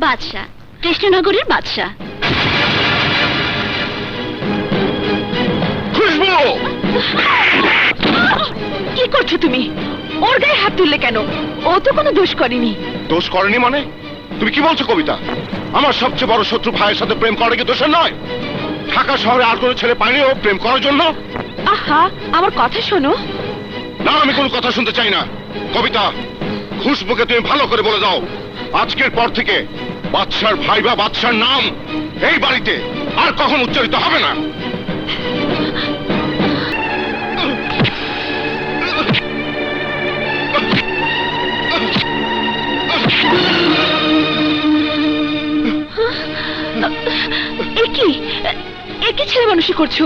বাদশা, কৃষ্ণনগরের বাদশা। খুশবু! কি করছো তুমি? ওর গায়ে হাত তুললে কেন? ও তো কোনো দোষ করেনি। দোষ করেনি মানে? তুমি কি বলছো কবিতা? আমার সবচেয়ে বড় শত্রু ভাইয়ের সাথে প্রেম করা কি দোষের নয়? ঢাকা শহরে আর কোনো ছেলে পায়নি ও প্রেম করার জন্য? আহা, আমার কথা শোনো। না, আমি কোনো কথা শুনতে চাই না। কবিতা, খুশবুকে তুমি ভালো করে বলে দাও, আজকের পর থেকে বাদশার ভাই বা বাদশার নাম এই বাড়িতে আর কখন উচ্চারিত হবে না। একই ছেলে মানুষই করছো?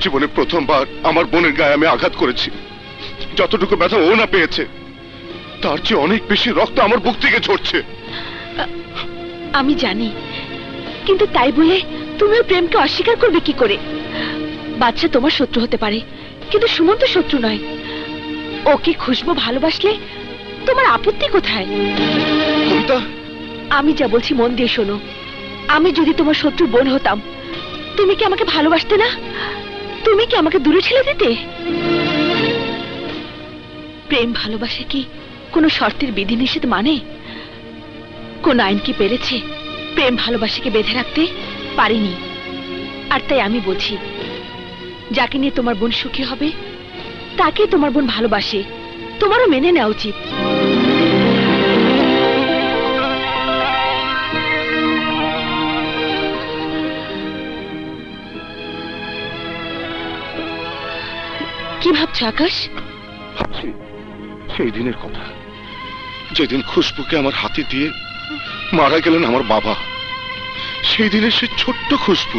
জীবনে প্রথমবার আমার বোনের গায়ে আমি আঘাত করেছি। যতটুকু ব্যথা ও না পেয়েছে তার চেয়ে অনেক বেশি রক্ত আমার বুক থেকে ঝরছে। আমি জানি, কিন্তু তাই বলে তুমি ওর প্রেমকে অস্বীকার করবে কি করে? বাচ্চা তোমার শত্রু হতে পারে, কিন্তু সুমন তো শত্রু নয়। ওকে খুশবু ভালোবাসলে তোমার আপত্তি কোথায়? কবিতা, আমি যা বলছি মন দিয়ে শোনো। আমি যদি তোমার শত্রুর বোন হতাম, তুমি কি আমাকে ভালোবাসতে না? তুমি কি আমাকে দূরে ঠেলে দিতে? প্রেম ভালোবাসা কি কোনো শর্তের বিধিনিষেধ মানে? কোন আইন কি পেরেছে প্রেম ভালোবাসাকে বেঁধে রাখতে? পারিনি। আর তাই আমি বলছি, যাকে নিয়ে তোমার বোন সুখী হবে তাকে তোমার বোন ভালোবাসে, তোমারও মেনে নেওয়া উচিত। কি ভাবছো আকাশ? ভাবছি সেই দিনের কথা, যেদিন খুশবুকে আমার হাতে দিয়ে মারা গেলেন আমার বাবা। সেই দিনের সে ছোট্ট খুশবু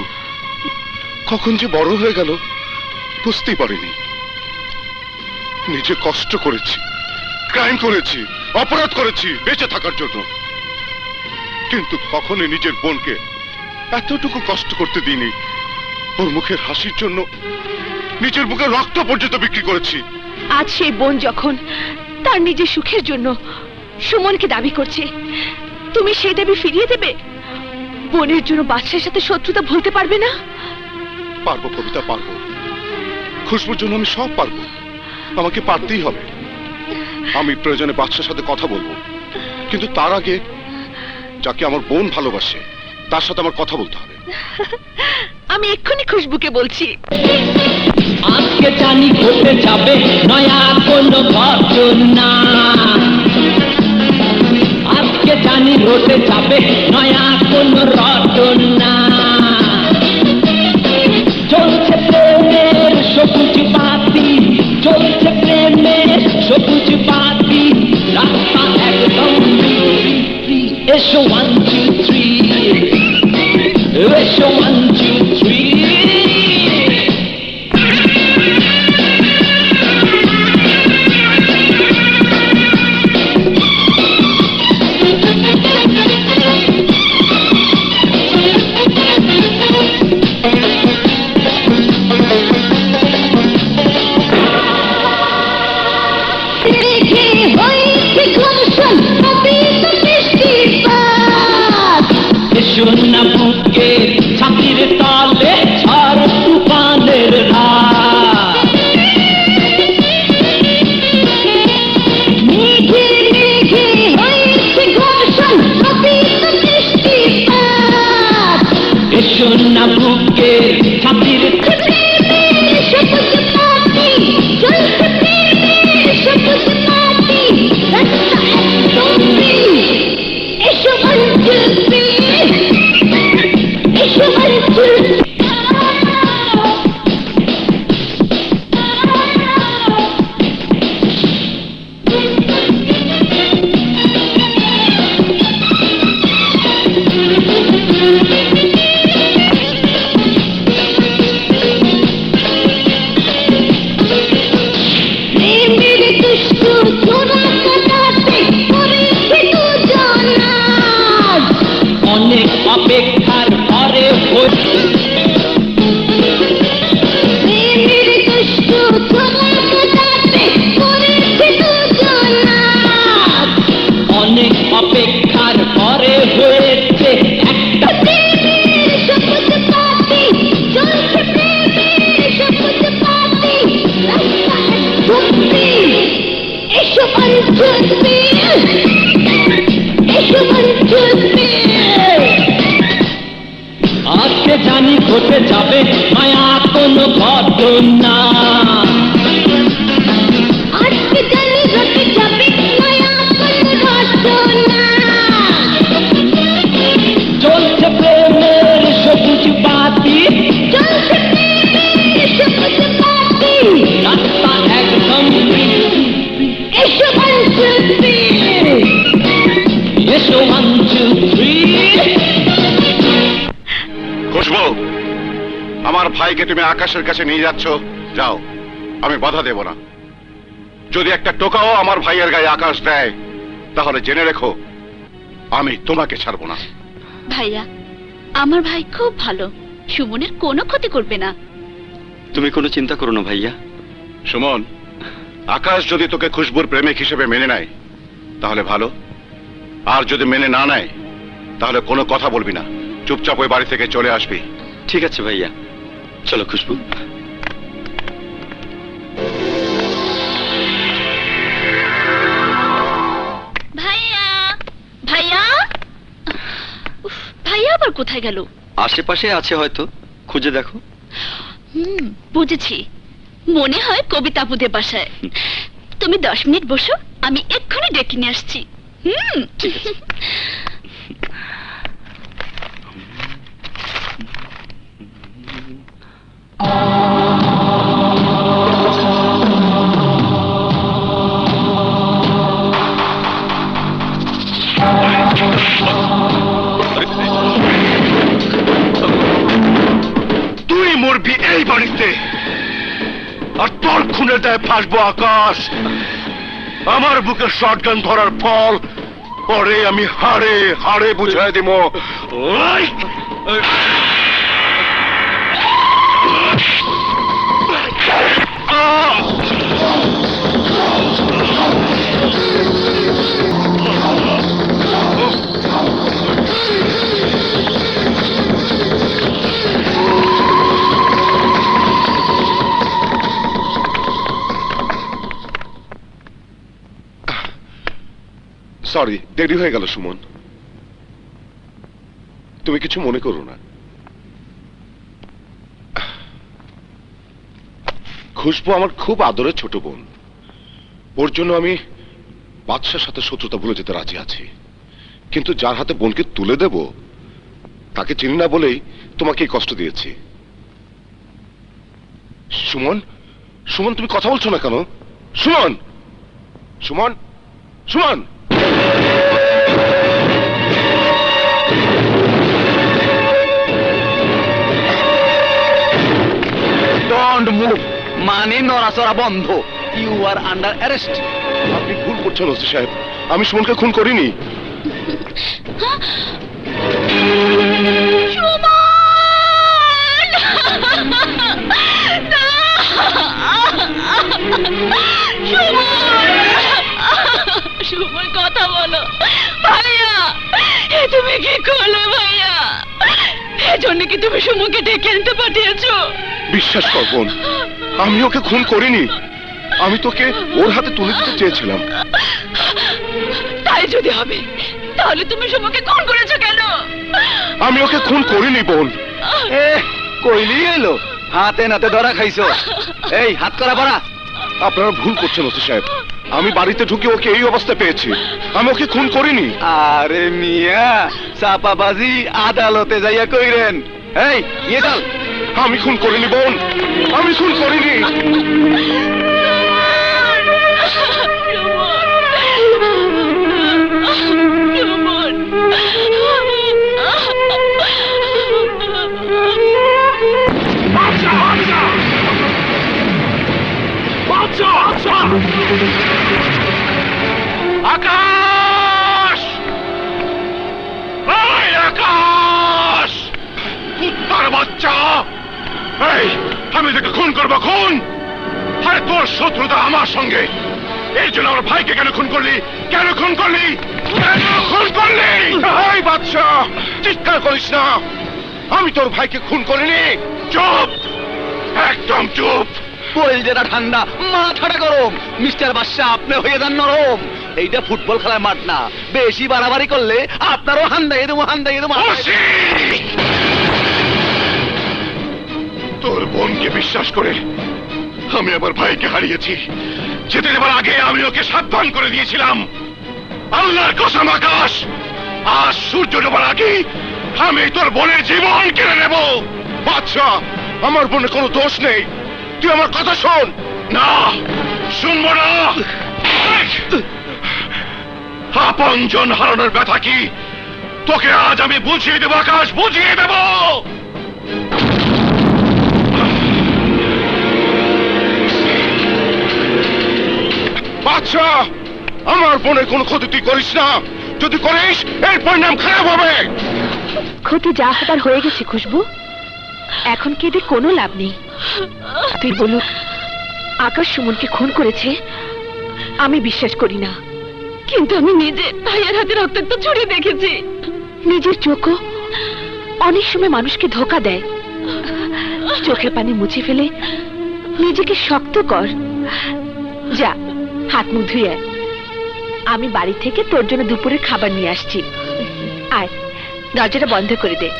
কখন যে বড় হয়ে গেল বুঝতেই পারিনি। নিজে কষ্ট করেছি, ক্রাইম করেছি, অপরাধ করেছি বেঁচে থাকার জন্য, কিন্তু কখনোই নিজের বোনকে এতটুকু কষ্ট করতে দিইনি। ওর মুখের হাসির জন্য নিজের বুকে রক্ত পর্যন্ত বিক্রি করেছি। আজ সেই বোন যখন তার নিজের সুখের জন্য সুমনকে দাবি করছে, তুমি সেই দাবি ফিরিয়ে দেবে? বোনের জন্য বাদশার সাথে শত্রুতা ভুলতে পারবে না? পারবো কবিতা, পারবো। খুশবুর জন্য আমি সব পারবো। আমাকে পারতেই হবে। আমি প্রয়োজনে বাদশার সাথে কথা বলবো, কিন্তু তার আগে যাকে আমার বোন ভালোবাসে তার সাথে আমার কথা বলতে হবে। আমি এক্ষুনি খুশবুকে বলছি। আজকে জানি ঘটে যাবে নয়া কোনো ঘটনা, আজকে জানি ঘটে যাবে নয়া কোনো রটনা। চলছে প্রেমের সবুজ বাতি, চলছে প্রেমের সবুজ বাতি, রাস্তা একদম এসো 1 2 3, এসো 1 2 3। দেখে হয়েছে ঘর্ষণ, হবে তো বৃষ্টিপাত। এসো না বুকে ছাতির তলে ঝড় তুফানের রাত। মেঘে মেঘে হয়েছে ঘর্ষণ, হবে তো বৃষ্টিপাত। এসো না বুকে ছাতির প্রেমের সবুজ পাতি, চলছে প্রেমের সবুজ পাতি, রাস্তা একদম free। এসো 1 2 3, এসো 1 2 3। প্রেমের দুষ্টু ছোড়া কাটাতে করেছে দুজন আজ। অনেক অপেক্ষার পরে প্রেমের দুষ্টু ছোড়া কাটাতে করেছে দুজন আজ। অনেক অপেক্ষার পরে হয়েছে একটা প্রেমের সবুজ পাতি, চলছে প্রেমের সবুজ পাতি, রাস্তা একদম free। এসো 1 2 3, এসো 1 2 3। আজকে জানি ঘটে যাবে মায়া কোনো ঘটনা, আজকে জানি ঘটে যাবে নয়া কোনো রচনা। চলছে প্রেমের সবুজ বাতি, চলছে প্রেমের সবুজ পাতি, রাস্তা একদম এসো 1 2 3। এসো 1 2 3। খুশবু, আমার ভাইকে তুমি আকাশের কাছে নিয়ে যাচ্ছ, যাও, আমি বাধা দেব না। যদি একটা টোকাও আমার ভাইয়ের গায়ে আকাশ দেয়, তাহলে জেনে রেখো আমি তোমাকে ছাড়বো না। ভাইয়া, আমার ভাই খুব ভালো, সুমনের কোনো ক্ষতি করবে না। তুমি কোনো চিন্তা করো না ভাইয়া। সুমন, আকাশ যদি তোকে খুশবুর প্রেমিক হিসেবে মেনে নেয় তাহলে ভালো, আর যদি মেনে না নেয় তাহলে কোনো কথা বলবি না, চুপচাপ ওই বাড়ি থেকে চলে আসবি। ঠিক আছে ভাইয়া, চলো খুশবু। ভাইয়া, ভাইয়া, উফ, ভাইয়া আবার কোথায় গেল? আশেপাশে আছে হয়তো, খুঁজে দেখো। বুঝেছি, মনে হয় কবিতা আপুদের বাসায়। তুমি 10 মিনিট বসো, আমি এক্ষুনি ডেকে নিয়ে আসছি। ঠিক আছে। তুই মরবি এই বাড়িতে, আর তোর খুনের দায়ে ফাঁসবো আকাশ। আমার বুকে শটগান ধরার ফল পরে আমি হাড়ে হাড়ে বুঝাই দিব। ওই! সরি, দেরি হয়ে গেল সুমন। তুমি কিছু মনে করো না। খুশবু আমার খুব আদরের ছোট বোন, ওর জন্য আমি বাদশার সাথে শত্রুতা ভুলে যেতে রাজি আছি, কিন্তু যার হাতে বোনকে তুলে দেব তাকে চিনি না বলেই তোমাকে এই কষ্ট দিয়েছি। সুমন, সুমন তুমি কথা বলছো না কেন? সুমন, সুমন, সুমন! ডোন্ট মুভ, মানে নড়াচড়া বন্ধ। You are under arrest. আপনি ভুল করছেন ওসি সাহেব, আমি সুমনকে খুন করিনি। সুমন, কথা বলো ভাইয়া। এ তুমি কি করলে ভাইয়া? এজন্য কি তুমি সুমনকে ডেকে আনতে পাঠিয়েছো? বিশ্বাস কর বোন, আমি ওকে খুন করিনি, আমি তোকে ওর হাতে তুলে দিতে চেয়েছিলাম। তাই যদি হবে তাহলে তুমি সুমনকে খুন করেছো কেন? আমি ওকে খুন করিনি বোন। কইলি এলো, হাতে নাতে ধরা খাইছো। এই হাত করা পড়া। আপনারা ভুল করছেন ওসি সাহেব, আমি বাড়িতে ঢুকে ওকে এই অবস্থা পেয়েছি, আমি ওকে খুন করিনি। আরে মিয়া, চাপাবাজি আদালতে যাইয়া কইরেন। এই ইয়ে চল। আমি খুন করিনি বোন, আমি খুন করিনি। আকাশ! এই আকাশ! কুত্তার বাচ্চা! এই, আমি তোকে খুন করবো, খুন! আরে তোর শত্রুতা আমার সঙ্গে, এই জন্য আমার ভাইকে কেন খুন করলি? কেন খুন করলি? কেন খুন করলি? এই বাদশা, চিৎকার করিস না, আমি তোর ভাইকে খুন করিনি। চুপ, একদম চুপ। কলজেটা ঠান্ডা, মাথাটা গরম। মিস্টার বাদশা, আপনি হয়ে যান নরম। এইটা ফুটবল খেলার মাঠ না, বেশি বাড়াবাড়ি করলে আপনারও হান্দাইয়ে দেবো, হান্দাইয়ে দেবো। ওসি! তোর বোনকে বিশ্বাস করে আমি আমার ভাইকে হারিয়েছি। যেতে দেবার আগে আমি ওকে সাবধান করে দিয়েছিলাম। আল্লাহর কসম আকাশ, আজ সূর্য ডোবার আগে আমি তোর বোনের জীবন কেড়ে নেব। বাদশা, আমার বোনের কোনো দোষ নেই, তুই আমার কথা শোন। না, শুনবো না। আপনজন হারানোর ব্যথা কি তোকে আজ আমি বুঝিয়ে দেবো আকাশ, বুঝিয়ে দেব। বাদশা, আমার বোনের কোনো ক্ষতি তুই করিস না, যদি করিস এর পরিণাম খারাপ হবে। ক্ষতি যা হবার হয়ে গেছে খুশবু, এখন কেঁদে কোনো লাভ নেই। তুই বলুন, আকাশ সুমনকে খুন করেছে? আমি বিশ্বাস করি না, কিন্তু আমি নিজে ভাইয়ের হাতে রক্তাক্ত ছুরি দেখেছি। নিজের চোখও অনেক সময় মানুষকে ধোঁকা দেয়। চোখের পানি মুছে ফেলে নিজেকে শক্ত কর। যা, হাত মুখ ধুয়ে আয়। আমি বাড়ি থেকে তোর জন্য দুপুরের খাবার নিয়ে আসছি। আয়, দরজাটা বন্ধ করে দে।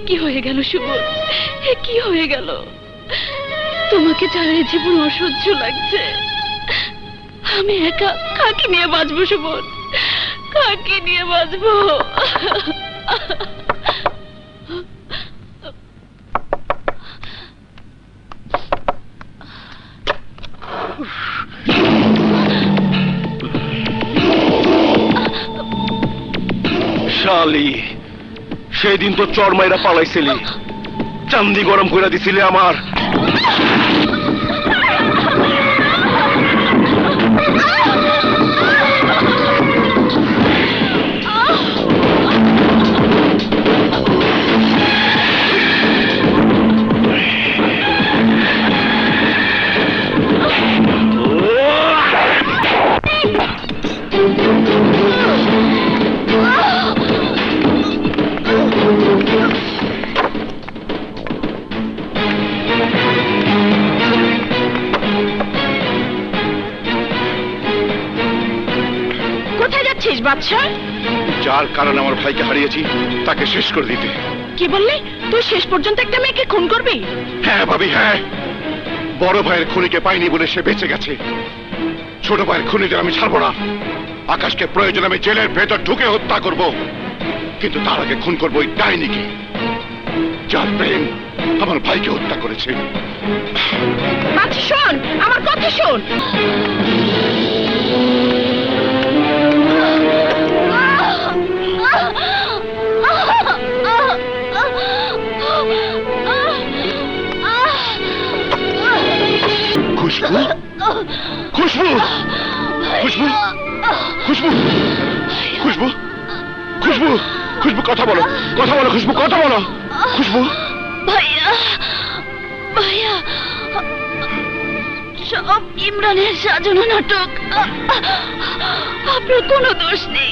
কি হয়ে গেল সুমন, কি হয়ে গেল? তোমাকে ছাড়া এই জীবন অসহ্য লাগছে। আমি একা কাকে নিয়ে বাঁচবো সুমন, কাকে নিয়ে বাঁচবো? শালি, সেই দিন তো চর মাইরা পালাইছিলি, চান্দি গরম করে দিছিলি আমার। এসেছিস বাদশা? যার কারণে আমার ভাইকে হারিয়েছি তাকে শেষ করে দিতে। কি বললি? তুই শেষ পর্যন্ত একটা মেয়েকে খুন করবি? হ্যাঁ ভাবি, হ্যাঁ। বড় ভাইয়ের খুনিকে পাইনি বলে সে বেঁচে গেছে। ছোট ভাইয়ের খুনিদের আমি ছাড়বো না। আকাশকে প্রয়োজন আমি জেলের ভেতর ঢুকে হত্যা করব, কিন্তু তার আগে খুন করবো ওই ডাইনিকে, যার প্রেম আমার ভাইকে হত্যা করেছে। বাদশা শোন, আমার কথা শোন। খুশবু, খুশবু, খুশবু, খুশবু, খুশবু, খুশবু, খুশবু, কথা বলো, কথা বলো, খুশবু, কথা বলো, খুশবু। ভাইয়া, ভাইয়া, সব ইমরানের সাজানো নাটক। আপনার কোনো দোষ নেই,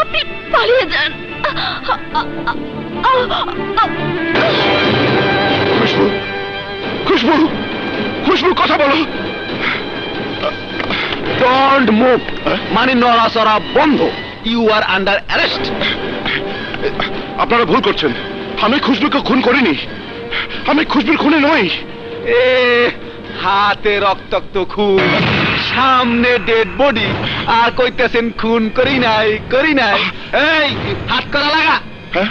আপনি পালিয়ে যান। খুশবু, খুশবু, খুশবু, কথা বলো। ডোন্ট মুভ, মানে নড়াচড়া বন্ধ। You are under arrest. আপনারা ভুল করছেন, আমি খুশবুকে খুন করিনি, আমি খুশবুর খুনি নই। এ হাতে রক্তাক্ত খুন, সামনে ডেড বডি, আর কইতেছেন খুন করি নাই, করি নাই। এই হাত করা লাগা। হ্যাঁ,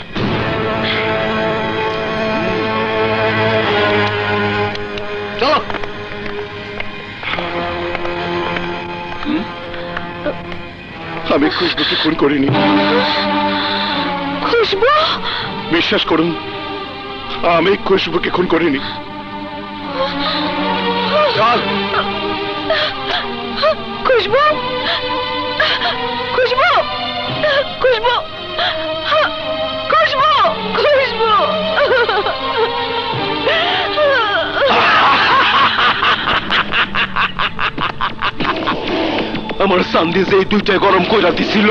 চলো। আমি খুশবুকে খুন করিনি। খুশবু, বিশ্বাস করুন, আমি খুশবুকে খুন করিনি। চল। খুশবু, খুশবু, খুশবু, খুশবু, খুশবু। আমার সান্দি যে দুইটা গরম কইরা দিছিল,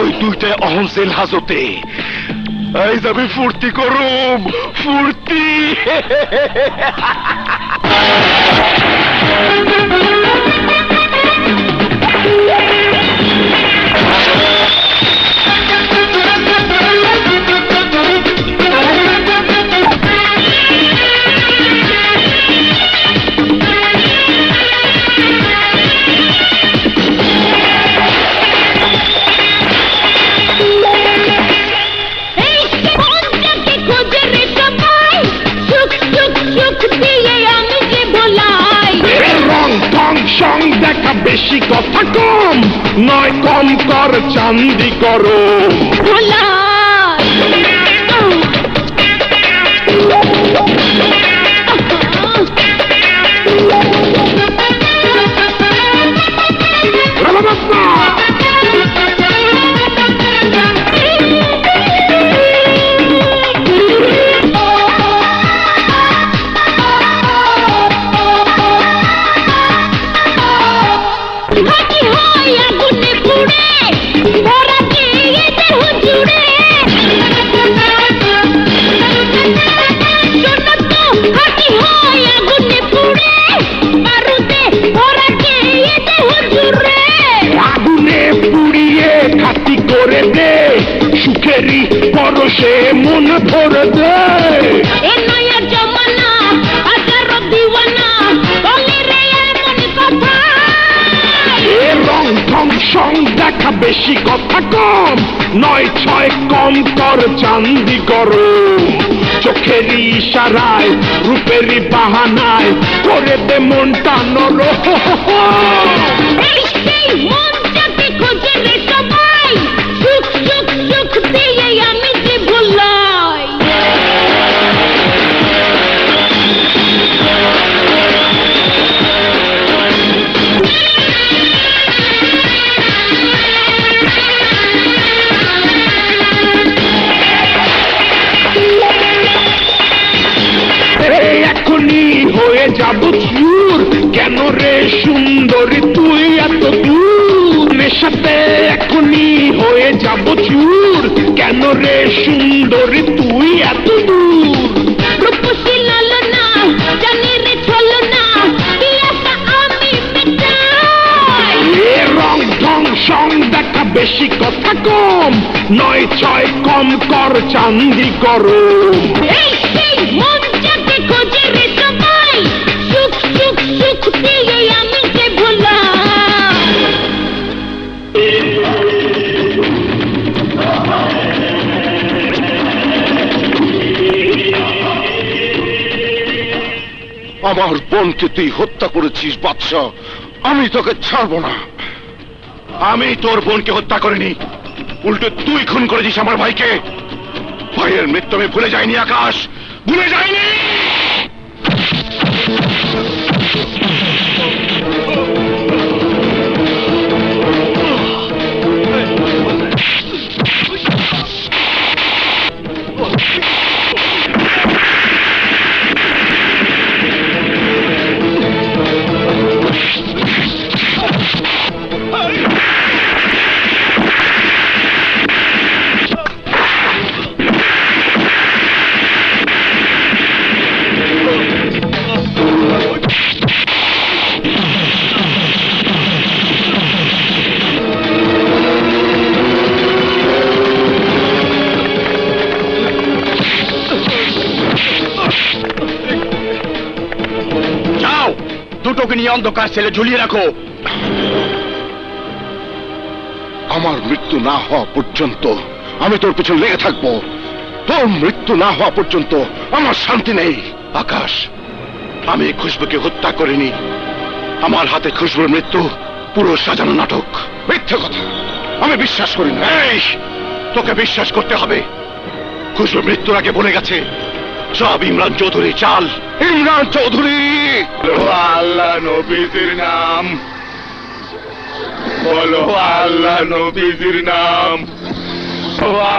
ওই দুইটা অহন জেল হাজতে। এই যাবে ফুর্তি করুম, ফুর্তি। দেখা বেশি কথা কম নয়, কম কর চান্দি করো। সুখেরি পরশে মন ভরে দে। এ নয়া জমানা হাজার দিওয়ানা বলে রে এমন কথা। এ রং ঢং সং দেখা বেশি কথা কম নয়, ছয় কম কর চান্দি গরম। চোখেরই ইশারায় রূপেরই বাহানায় করে দে মনটা নরম। এই মন যাতে খোঁজে রে সবাই, সুখ সুখ সুখ দিয়ে আমি যে ভুলাই। এখনই হয়ে যাব চুর, কেন রে সুন্দরী তুই এত দূর। নেশাতে এখনই হয়ে যাব চুর, কেন রে সুন্দরী তুই এত দূর। রূপসী লালনা জানি রে ছলনা, পিয়াসা আমি মেটাই। নয় ছয় কম কর চান্দি গরম। এই মন যাতে খোঁজে রে সবাই, সুখ সুখ সুখ দিয়ে আমি যে ভোলা। আমার বোনকে তুই হত্যা করেছিস বাদশাহ, আমি তোকে ছাড়বো না। আমি তোর বোনকে হত্যা করিনি, উল্টো তুই খুন করেছিস আমার ভাইকে। ভাইয়ের মৃত্যু আমি ভুলে যাইনি আকাশ, ভুলে যাইনি। যাও, দুটোকে নিয়ে অন্ধকার সেলে ঝুলিয়ে রাখো। আমার মৃত্যু না হওয়া পর্যন্ত আমি তোর পিছনে লেগে থাকবো। তোর মৃত্যু না হওয়া পর্যন্ত আমার শান্তি নেই। আকাশ, আমি খুশবুকে হত্যা করিনি। আমার হাতে খুশবুর মৃত্যু পুরো সাজানো নাটক। মিথ্যে কথা, আমি বিশ্বাস করি না। এই, তোকে বিশ্বাস করতে হবে। খুশবুর মৃত্যুর আগে বলে গেছে সব ইমরান চৌধুরী চাল। ইমরান চৌধুরী। আল্লাহ নবীজির নাম বলো, আল্লাহ নবীজির নাম,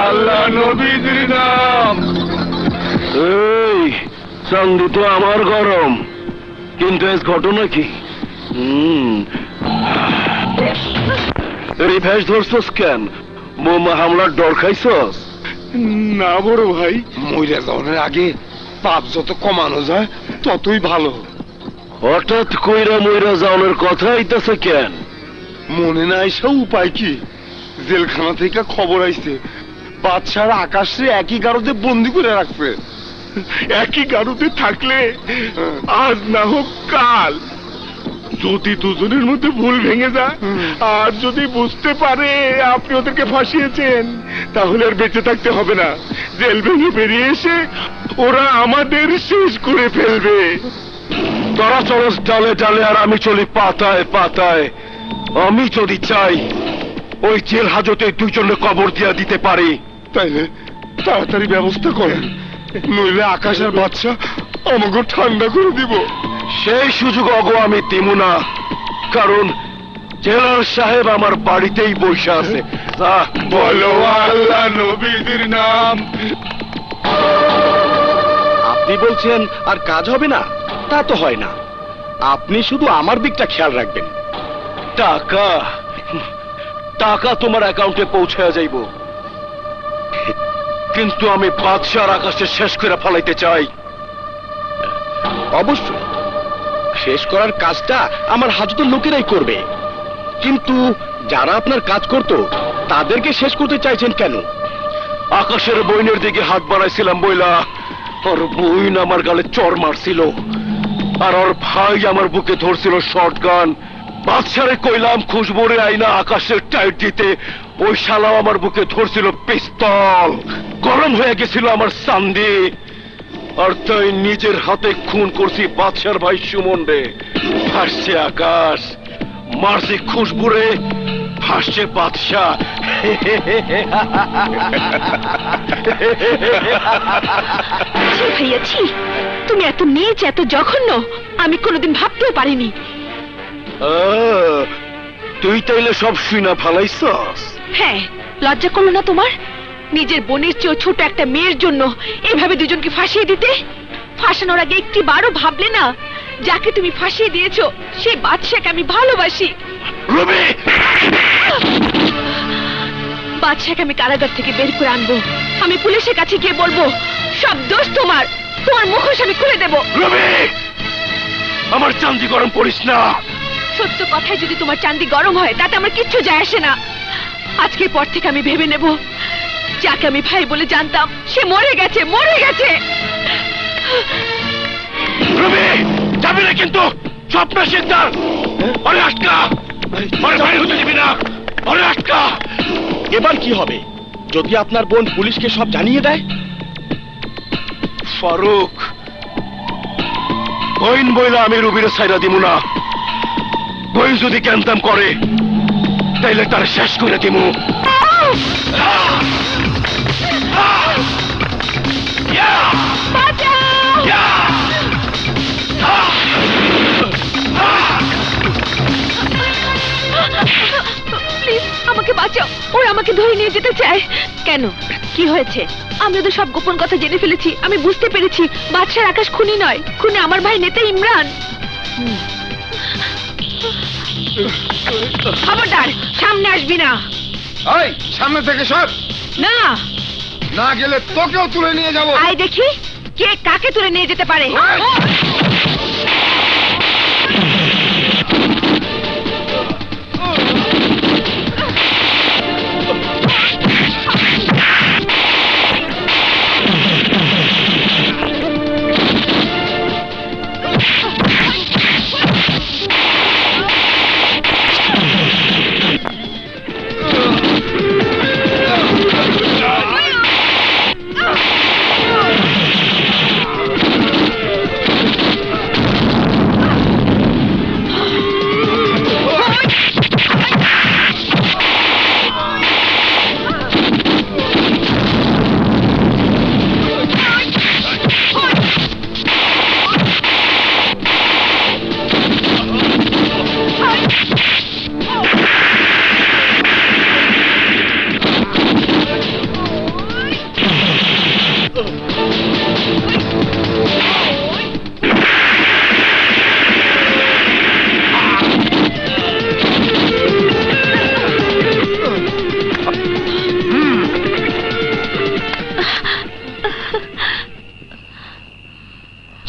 আল্লাহ নবীজির নাম। এই চান্দি তো আমার গরম, কিন্তু এর ঘটনা কি? রিভেশ ধরছস কেন? বোমা হামলার ডর খাইছস? না বড় ভাই, মইরা যাওয়ার আগে পাপ যত কমানো যায় ততই ভালো। হঠাৎ কইরা মইরা যাওয়ার কথা আইতাছে কেন? মনে না এসে উপায় কি? জেলখানা থেকে খবর আইছে বাদশার আকাশে একই গারদে বন্দি করে রাখছে। একই গাড়ুতে থাকলে আজ না হোক কাল, যদি দুজনের মধ্যে ভুল ভেঙে যায় আর যদি বুঝতে পারে আপনি ওদেরকে ফাঁসিয়েছেন, তাহলে আর বেঁচে থাকতে হবে না। জেল ভেঙে বেরিয়ে এসে ওরা আমাদের শেষ করে ফেলবে। তোরা চলস ডালে ডালে আর আমি চলি পাতায় পাতায়। আমি যদি চাই ওই জেল হাজতে দুইজনে কবর দিয়া দিতে পারি। তাইলে তাড়াতাড়ি ব্যবস্থা করেন, নইলে আকাশ আর বাদশা আমাকে ঠান্ডা করে দিব। সেই সুযোগ অগো আমি দিমু না, কারণ জেলার সাহেব আমার বাড়িতেই বসে আছে। বলো আল্লাহ নবীজির নাম। আপনি বলছেন আর কাজ হবে না? তা তো হয় না। আপনি শুধু আমার দিকটা খেয়াল রাখবেন। টাকা টাকা তোমার অ্যাকাউন্টে পৌঁছে যাইব, কিন্তু আমি বাদশার আকাশে শেষ করে ফলাইতে চাই। অবশ্যই শেষ করার কাজটা আমার হাজতের লোকেরাই করবে, কিন্তু যারা আপনার কাজ করত তাদেরকে শেষ করতে চাইছেন কেন? আকাশের বইনের দিকে হাত বাড়াইছিলাম বইলা ওর বইন আমার গালে চর মারছিল, আর ওর ভাই আমার বুকে ধরছিল শটগান। বাদশারে কইলাম খুশবুরে আইনা আকাশের টাইট দিতে, ওই শালাও আমার বুকে ধরছিল পিস্তল। গরম হয়ে গেছিল আমার চান্দি, আর তাই নিজের হাতে খুন করছি বাদশার ভাই সুমন রে। হাসছে আকাশ, মারছে খুশবুরে, হাসছে বাদশাহ। ভাইয়াছি, তুমি এত নীচ, এত জঘন্য আমি কোনোদিন ভাবতেও পারিনি। তুই তাইলে সব শুনা ফালাইছস? হ্যাঁ, লজ্জা করলো না তোমার? নিজের বোনের চেয়েও ছোট একটা মেয়ের জন্য এভাবে দুজনকে ফাঁসিয়ে দিতে? ফাঁসানোর আগে একটি বারও ভাবলে না যাকে তুমি ফাঁসিয়ে দিয়েছো সেই বাদশাকে আমি ভালোবাসি? রবি, বাদশাকে আমি কারাগার থেকে বের করে আনবো, আমি পুলিশের কাছে গিয়ে বলবো সব দোষ তোমার, তোমার মুখোশ আমি খুলে দেবো। রবি, আমার চান্দি গরম করিস না। সত্য কথায় যদি তোমার চান্দি গরম হয় তাতে আমার কিচ্ছু যায় আসে না। আজকের পর থেকে আমি ভেবে নেব যাকে আমি ভাই বলে জানতাম সে মরে গেছে, মরে গেছে। রবি যাবি না কিন্তু, স্বপ্ন সিদ্ধার ওরে আটকা, ওরে ভাই হতে দিবি না, ওরে আটকা। এবার কি হবে যদি আপনার বোন পুলিশকে সব জানিয়ে দেয়? ফারুক, বইন বইলা আমি রুবির সাইরা দিব না। বই যদি ক্যান্তাম করে তাইলে তার শেষ করে দিমু। প্লিজ আমাকে বাঁচাও, ওরা আমাকে ধরে নিয়ে যেতে চায়। কেন, কি হয়েছে? আমি ওদের সব গোপন কথা জেনে ফেলেছি। আমি বুঝতে পেরেছি বাদশার আকাশ খুনি নয়, খুনি আমার ভাই নেতা ইমরান। খবরদার, সামনে আসবি না। এই সামনে থেকে সর, না, না গেলে তোকেও তুলে নিয়ে যাবো। আয় দেখি কে কাকে তুলে নিয়ে যেতে পারে। ওই!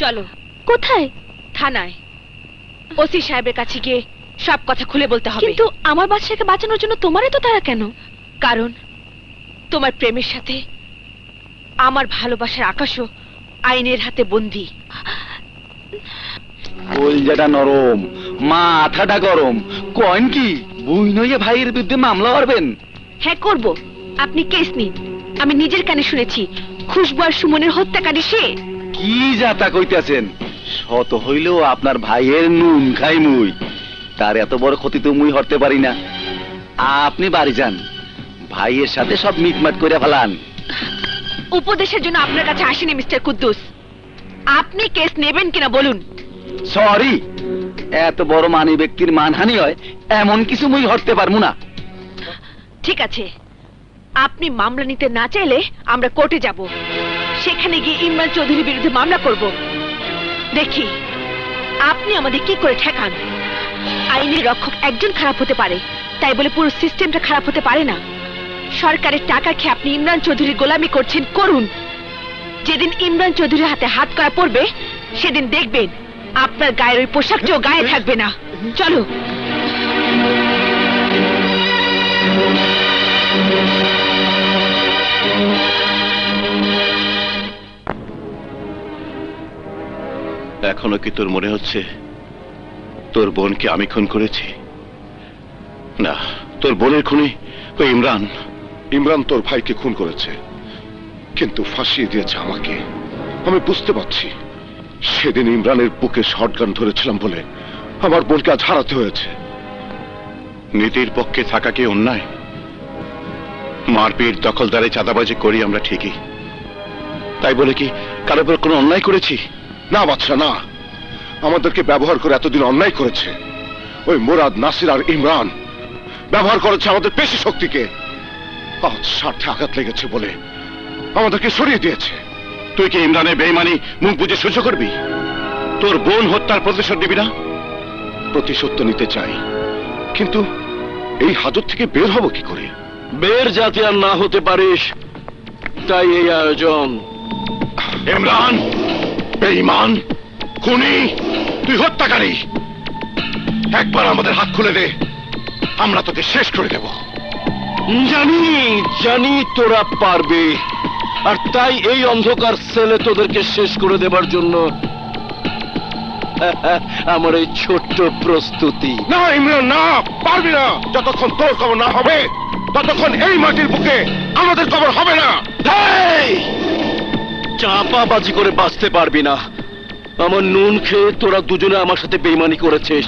চলো। কোথায়? থানায়। ওসি সাহেবের কাছে গিয়ে সব কথা খুলে বলতে হবে। কিন্তু আমার বাচ্চাকে বাঁচানোর জন্য তোমারই তো তারা কেন? কারণ তোমার প্রেমের সাথে আমার ভালোবাসার আকাশও আইনের হাতে বন্দী। কলজাটা নরম, মাথাটা গরম, কয়েন কি বুই নইয়ে ভাইয়ের বিরুদ্ধে মামলা করবেন? হ্যাঁ করব। আপনি কেস নিন। আমি নিজের কানে শুনেছি খুশবু আর সুমনের হত্যাকারী সে। কি যাতা কইতেছেন? শত হইলেও আপনার ভাইয়ের নুন খাই মুই, তার এত বড় ক্ষতি তো মুই হরতে পারি না। আপনি বাড়ি যান, ভাইয়ের সাথে সব মিটমাট করে ফেলান। উপদেশের জন্য আপনার কাছে আসেনি মিস্টার কুদ্দুস। আপনি কেস নেবেন কিনা বলুন। সরি, এত বড় মানি ব্যক্তির মানহানি হয় এমন কিছু মুই হরতে পারবো না। ঠিক আছে, আপনি মামলা নিতে না চাইলে আমরা কোর্টে যাব। সেখানে গিয়ে ইমরান চৌধুরীর বিরুদ্ধে মামলা করব। দেখি আপনি আমাদের কি করে ঠেকান। আইনের রক্ষক একজন খারাপ হতে পারে, তাই বলে পুরো সিস্টেমটা খারাপ হতে পারে না। সরকারের টাকা খেয়ে আপনি ইমরান চৌধুরীর গোলামি করছেন, করুন। যেদিন ইমরান চৌধুরীর হাতে হাত করা পড়বে সেদিন দেখবেন আপনার গায়ের ওই পোশাকটাও গায়ে থাকবে না। চলো। এখনো কি তোর মনে হচ্ছে তোর বোনকে আমি খুন করেছি? না, তোর বোনের খুনি ওই ইমরান। ইমরান তোর ভাইকে খুন করেছে, কিন্তু ফাঁসিয়ে দিয়েছে আমাকে। আমি বুঝতে পারছি সেদিন ইমরানের বুকে শটগান ধরেছিলাম বলে আমার বোনকে আজ হারাতে হয়েছে। নীতির পক্ষে থাকা কি অন্যায়? মারপিট, দখলদারি, চাঁদাবাজি করি আমরা ঠিকই, তাই বলে কি কারোর উপর কোনো অন্যায় করেছি? না বাচ্চা না, আমাদেরকে ব্যবহার করে এতদিন অন্যায় করেছে ওই মুরাদ, নাসির আর ইমরান। ব্যবহার করেছে আমাদের পেশি শক্তিকে। আজ স্বার্থে আঘাত লেগেছে বলে আমাদেরকে সরিয়ে দিয়েছে। তুই কি ইমরানের বেঈমানি মুখ বুঝে সহ্য করবি? তোর বোন হত্যার প্রতিশোধ নিবি না? প্রতিশোধ তো নিতে চাই, কিন্তু এই হাজত থেকে বের হব কি করে? বের যাতে আর না হতে পারিস, তাই এই আয়োজন। ইমরান বেঈমান, খুনি, তুই হত্যাকারী। একবার আমাদের হাত খুলে দে, আমরা তোকে শেষ করে দেব। জানি জানি তোরা পারবে, আর তাই এই অন্ধকার সেলে তোদেরকে শেষ করে দেবার জন্য আমার এই ছোট্ট প্রস্তুতি। না ইমরান, না, পারবি না। যতক্ষণ তোর কবর না হবে ততক্ষণ এই মাটির বুকে আমাদের কবর হবে না। এই, চাপাবাজি করে বাঁচতে পারবি না। আমার নুন খেয়ে তোরা দুজনে আমার সাথে বেইমানি করেছিস,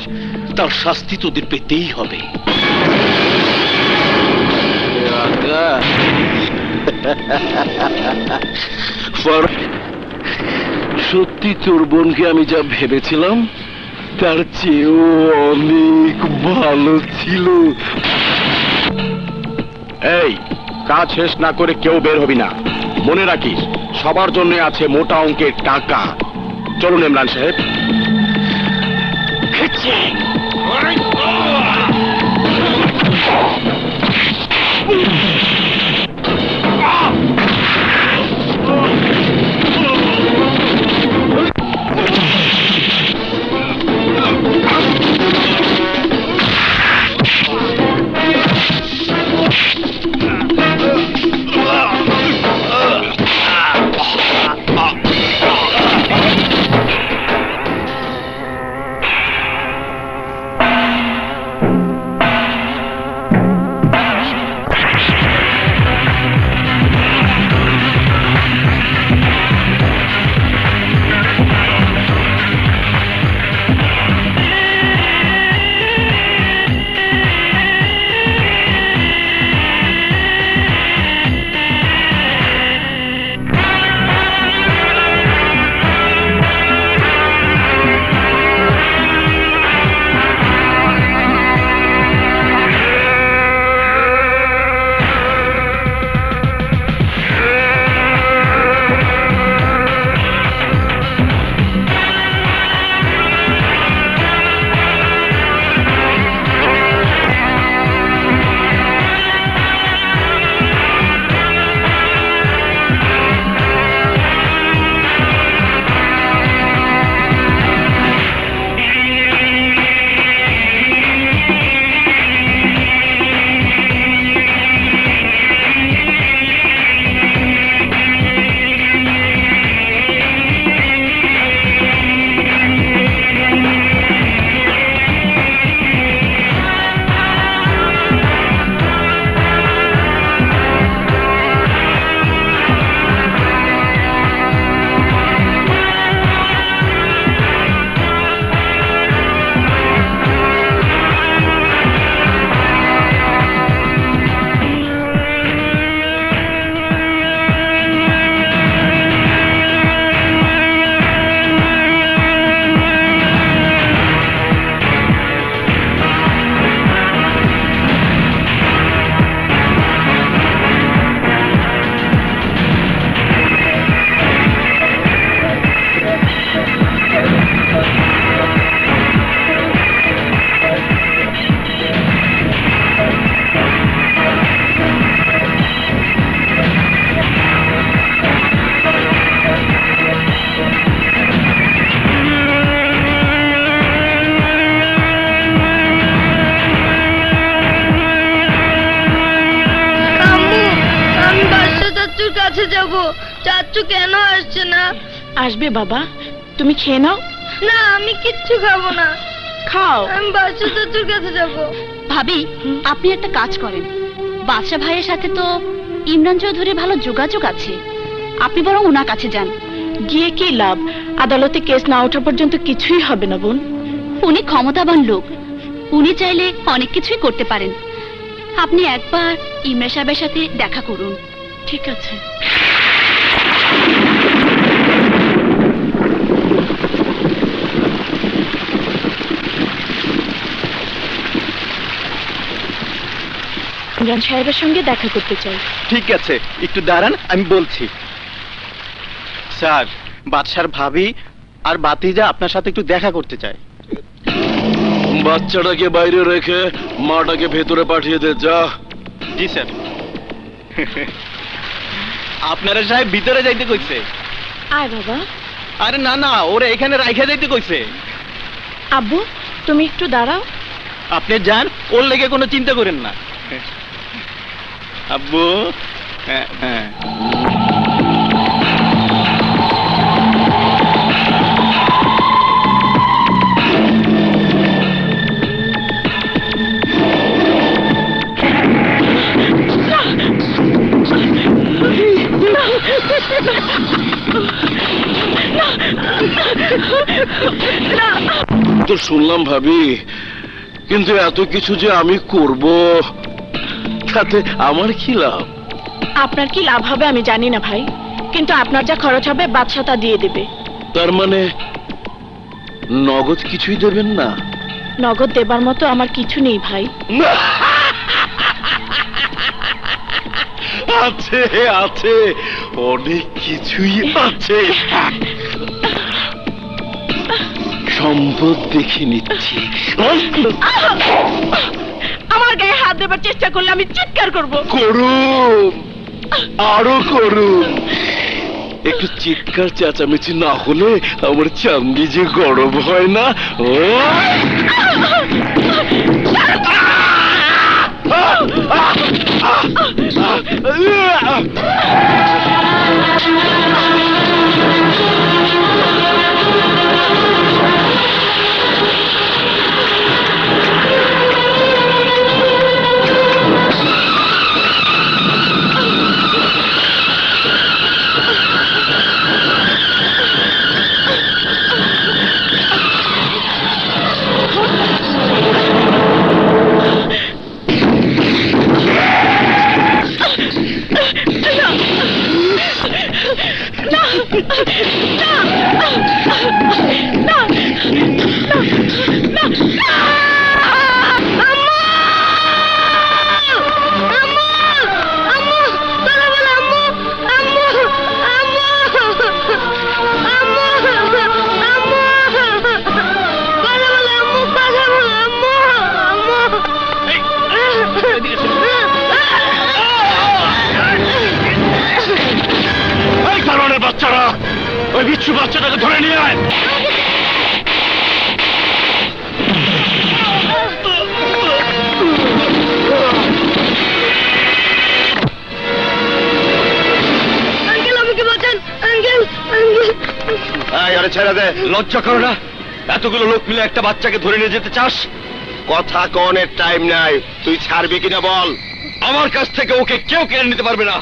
তার শাস্তি তোদের পেতেই হবে। সত্যি তোর বোনকে আমি যা ভেবেছিলাম তার চেয়েও অনেক ভালো ছিল। এই, কাজ শেষ না করে কেউ বের হবি না। মনে রাখিস, সবার জন্য আছে মোটা অঙ্কের টাকা। চলুন ইমরান সাহেব। কাছে যাব। চাচু কেন আসছে না? আসবে বাবা, তুমি খেয়ে নাও। না, আমি কিচ্ছু খাবো না। খাও। আমি বাদশা চাচুর কাছে যাব। ভাবি, আপনি একটা কাজ করেন, বাদশা ভাইয়ের সাথে তো ইমরান চৌধুরীর ভালো যোগাযোগ আছে, আপনি বরং ওনার কাছে যান। গিয়ে কি লাভ? আদালতে কেস না ওঠা পর্যন্ত কিছুই হবে না বোন। উনি ক্ষমতাবান লোক, উনি চাইলে অনেক কিছুই করতে পারেন। আপনি একবার ইমরান সাহেবের সাথে দেখা করুন। ঠিক আছে। ইমরান সাহেবের সঙ্গে দেখা করতে চাই। ঠিক আছে, একটু দাঁড়ান, আমি বলছি। স্যার, বাদশার ভাবি আর বাতিজা আপনার সাথে একটু দেখা করতে চায়। বাচ্চাটাকে বাইরে রেখে মাটাকে ভেতরে পাঠিয়ে দে, যা। জি স্যার। আপনারা সাহেব ভিতরে যাইতে কইছে। আয় বাবা। আরে না না, ওরা এখানে রাইখা যাইতে কইছে। আব্বু, তুমি একটু দাঁড়াও। আপনি যান, ওর লেগে কোনো চিন্তা করেন না। আব্বু হ্যাঁ হ্যাঁ তো শুনলাম ভাবি, কিন্তু এত কিছু যে আমি করব তাতে আমার কি লাভ? আপনার কি লাভ হবে আমি জানি না ভাই, কিন্তু আপনার যা খরচ হবে বাদশা তা দিয়ে দেবে। তার মানে নগদ কিছুই দেবেন না? নগদ দেবার মতো আমার কিছু নেই ভাই। আছে আছে, অনেক কিছুই আছে। সম্পদ দেখে নিচ্ছি। আমার গায়ে হাত দেবার চেষ্টা করলে আমি চিৎকার করব। করুন, আরো করুন। একটু চিৎকার চেঁচামেচি না হলে আমার চামড়ি যে গরম হয় না। ও বাচ্চারা, ওই বিচ্ছু বাচ্চাটাকে ধরে নিয়ে আয়। আরে ছেড়ে দে। লজ্জা করো না? এতগুলো লোক মিলে একটা বাচ্চাকে ধরে নিয়ে যেতে চাস? কথা কনের টাইম নাই, তুই ছাড়বি কিনা বল। আমার কাছ থেকে ওকে কেউ কেড়ে নিতে পারবে না।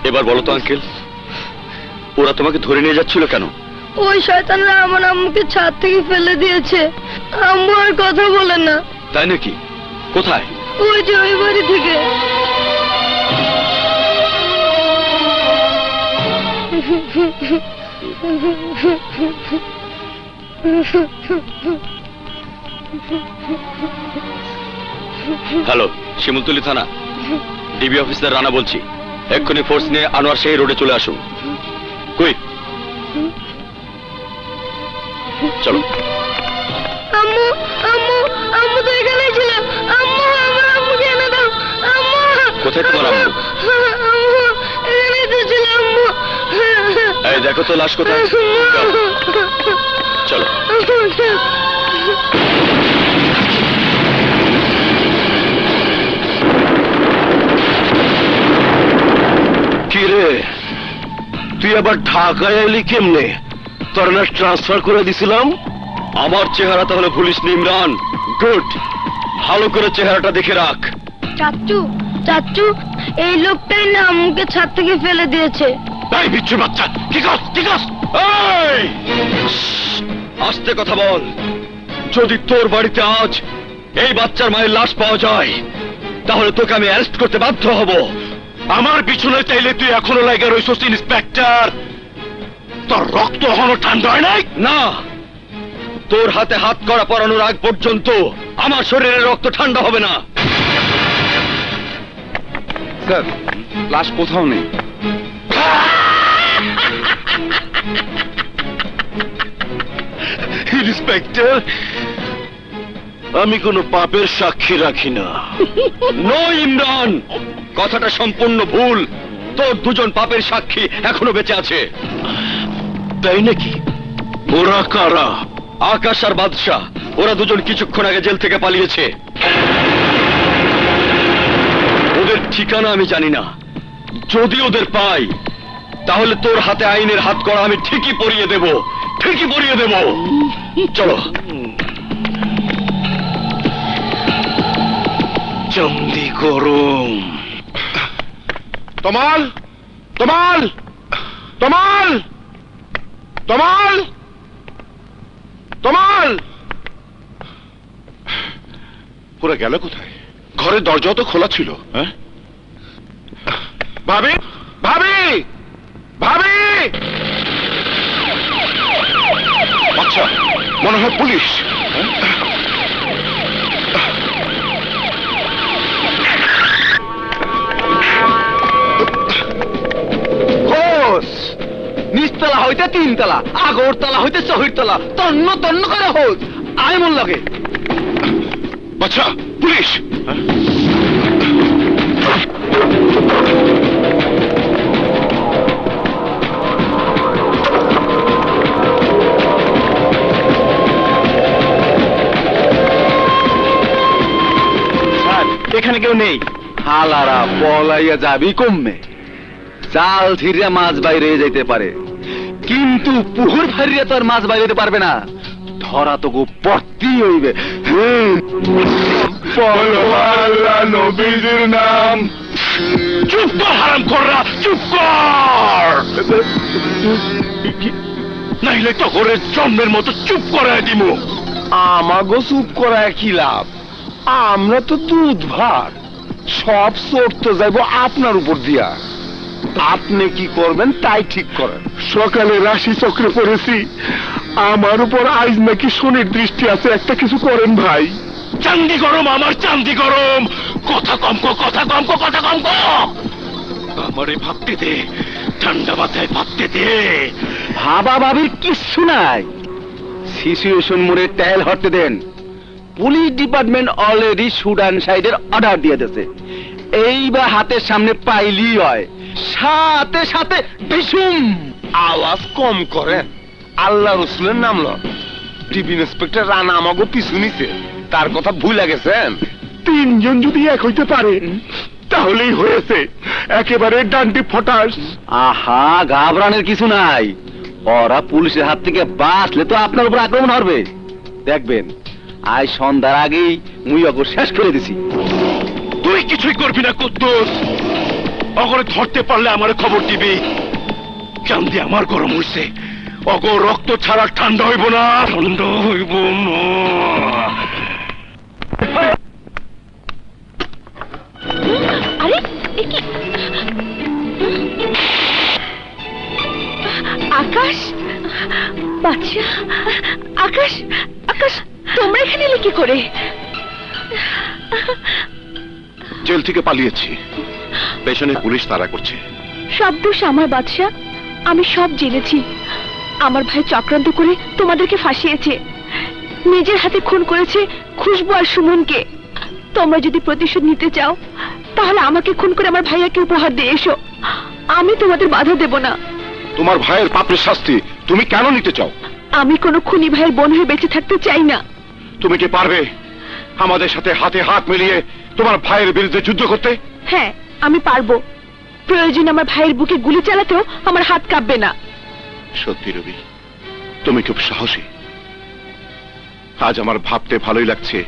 এবার বলো তো আঙ্কেল, ওরা তোমাকে ধরে নিয়ে যাচ্ছিল কেন? ওই শয়তানরা আমার আম্মুকে ছাদ থেকে ফেলে দিয়েছে। আম্মু আর কথা বলে না। তাই নাকি? কোথায়? ওই যে ওই বাড়ি থেকে। হ্যালো, শিমুলতলি থানা, ডিবি অফিসার রানা বলছি। এক্ষুনি ফোর্স নিয়ে আনোয়ার সেই রোডে চলে আসুন। কুইক, চলো। আম্মু আম্মু আম্মু তো এখানেই ছিল। আম্মু, আমার আম্মুকে এনে দাও। আম্মু, কোথায় তোমার আম্মু? আম্মু এখানেই তো ছিল। আম্মু, এই দেখো তো লাশ কোথায়। চলো। কি রে, তুই আবার ঢাকায় এলি কেমনে? তোর না ট্রান্সফার করে দিছিলাম? আমার চেহারা তাহলে ভুলিস নি ইমরান। গুড, ভালো করে চেহারাটা দেখে রাখ। চাচু চাচু, এই লোকটাই না আমাকে ছাদ থেকে ফেলে দিয়েছে। এই বিচ্ছু বাচ্চা, কি কস কি কস? এই আস্তে কথা বল। যদি তোর বাড়িতে আজ এই বাচ্চার মায়ের লাশ পাওয়া যায় তাহলে তোকে আমি অ্যারেস্ট করতে বাধ্য হব। আমার পিছনে চাইলে তুই এখনো লাগে রইছস ইন্সপেক্টর। তোর রক্ত এখনো ঠান্ডা হয় নাই? না, তোর হাতে হাত করা পরানোর আগ পর্যন্ত আমার শরীরের রক্ত ঠান্ডা হবে না। স্যার, লাশ কোথাও নেই। ইন্সপেক্টর, আমি কোনো পাপের সাক্ষী রাখি না। নো ইমরান, কথাটা সম্পূর্ণ ভুল। তোর দুজন পাপের সাক্ষী এখনো বেঁচে আছে। তাই নাকি? ওরা কারা? আকাশ আর বাদশা, ওরা দুজন কিছুক্ষণ আগে জেল থেকে পালিয়েছে। ওদের ঠিকানা আমি জানি না। যদি ওদের পাই তাহলে তোর হাতে আইনের হাত করা আমি ঠিকই পরিয়ে দেব, ঠিকই পরিয়ে দেব। চলো। চন্দি গরম। তমাল, তমাল, তমাল, তমাল, তমাল। ওরা গেল কোথায়? ঘরের দরজাও তো খোলা ছিল। হ্যাঁ, ভাবি, ভাবি, ভাবি। আচ্ছা, মনে হয় পুলিশ। নিচতলা হইতে তিনতলা, আগরতলা হইতে চহিরতলা, তন্ন তন্ন করে হোক আয় মন লাগে। আচ্ছা, পুলিশ। এখানে কেউ নেই। হালারা পলাইয়া যাবি কমবে। জাল ছিড়িয়া মাছ বাইরে যেতে পারে, কিন্তু পুকুর ফারিয়া তো আর মাছ বাইরে পারবে না। ধরা তো গো পড়তি হইবে। নবীজির নাম। চুপ কর হারাম কররা, চুপ কর, নাইলে তো করে জন্মের মতো চুপ করায় দিমু। আমাগো চুপ করা কি লাভ? আমরা তো দুধ ভার, সব চোট তো যাইব আপনার উপর দিয়া। আপনি কি করবেন তাই ঠিক করেন। সকালে রাশি চক্রে পড়েছি, আমার উপর আজ নাকি শনির দৃষ্টি আছে। একটা কিছু করেন ভাই। চান্দি গরম, আমার চান্দি গরম। কথা কম কো, কথা কম কো, কথা কম কো। আমারে ভাবতে দে, ঠান্ডা মাথায় ভাবতে দে। ভাবা ভাবির কিচ্ছু নাই। সিচুয়েশন মোড়ে ট্যাল হটতে দেন। পুলিশ ডিপার্টমেন্ট অলরেডি সুডান সাইডের অর্ডার দিয়ে দিয়েছে। এইবার হাতের সামনে পাইলি হয়, সাথে সাথে ভীষণ আওয়াজ কম করেন। আল্লাহ রসুলের নাম ল। টিভি ইন্সপেক্টর রানা আমাগো পিছু নিছে, তার কথা ভুলে গেছেন। তিনজন যদি এক হইতে পারে তাহলেই হয়েছে। একেবারে ডান্ডি ফটাস। আহা, ঘাবড়ানোর কিছু নাই। ওরা পুলিশের হাত থেকে বাঁচলে তো আপনার উপর আক্রমণ হবে। দেখবেন আজ সন্ধ্যার আগেই মুই ওকে শেষ করে দিছি। তুই কিছুই করবি না কুদ্দুস। অগরে ধরতে পারলে আমার খবর দিবি। চান্দি আমার গরম হইছে, অগ রক্ত ছাড়া ঠান্ডা হইব না, ঠান্ডা হইব না। আরে এ কি? আকাশ, বাচ্চা, আকাশ, আকাশ, তোমরা এখানে এলে কি করে? জেল থেকে পালিয়েছি, পেছনে পুলিশ তাড়া করছে। সব দোষ আমার বাদশা। আমি সব জেনেছি। আমার ভাই চক্রান্ত করে তোমাদেরকে ফাঁসিয়েছে, নিজের হাতে খুন করেছে খুশবু আর সুমনকে। তোমরা যদি প্রতিশোধ নিতে চাও তাহলে আমাকে খুন করে আমার ভাইয়াকে উপহার দিয়ে এসো। আমি তোমাদের বাধা দেব না। তোমার ভাইয়ের পাপের শাস্তি তুমি কেন নিতে চাও? আমি কোনো খুনি ভাইয়ের বোন হয়ে বেঁচে থাকতে চাই না। তুমি কি পারবে আমাদের সাথে হাতে হাত মিলিয়ে তোমার ভাইয়ের বিরুদ্ধে যুদ্ধ করতে? হ্যাঁ, আমি পারবো। প্রয়োজন আমার ভাইয়ের বুকে গুলি চালাতেও আমার হাত কাঁপবে না। সত্যি রবি, তুমি খুব সাহসী। আজ আমার ভাবতে ভালোই লাগছে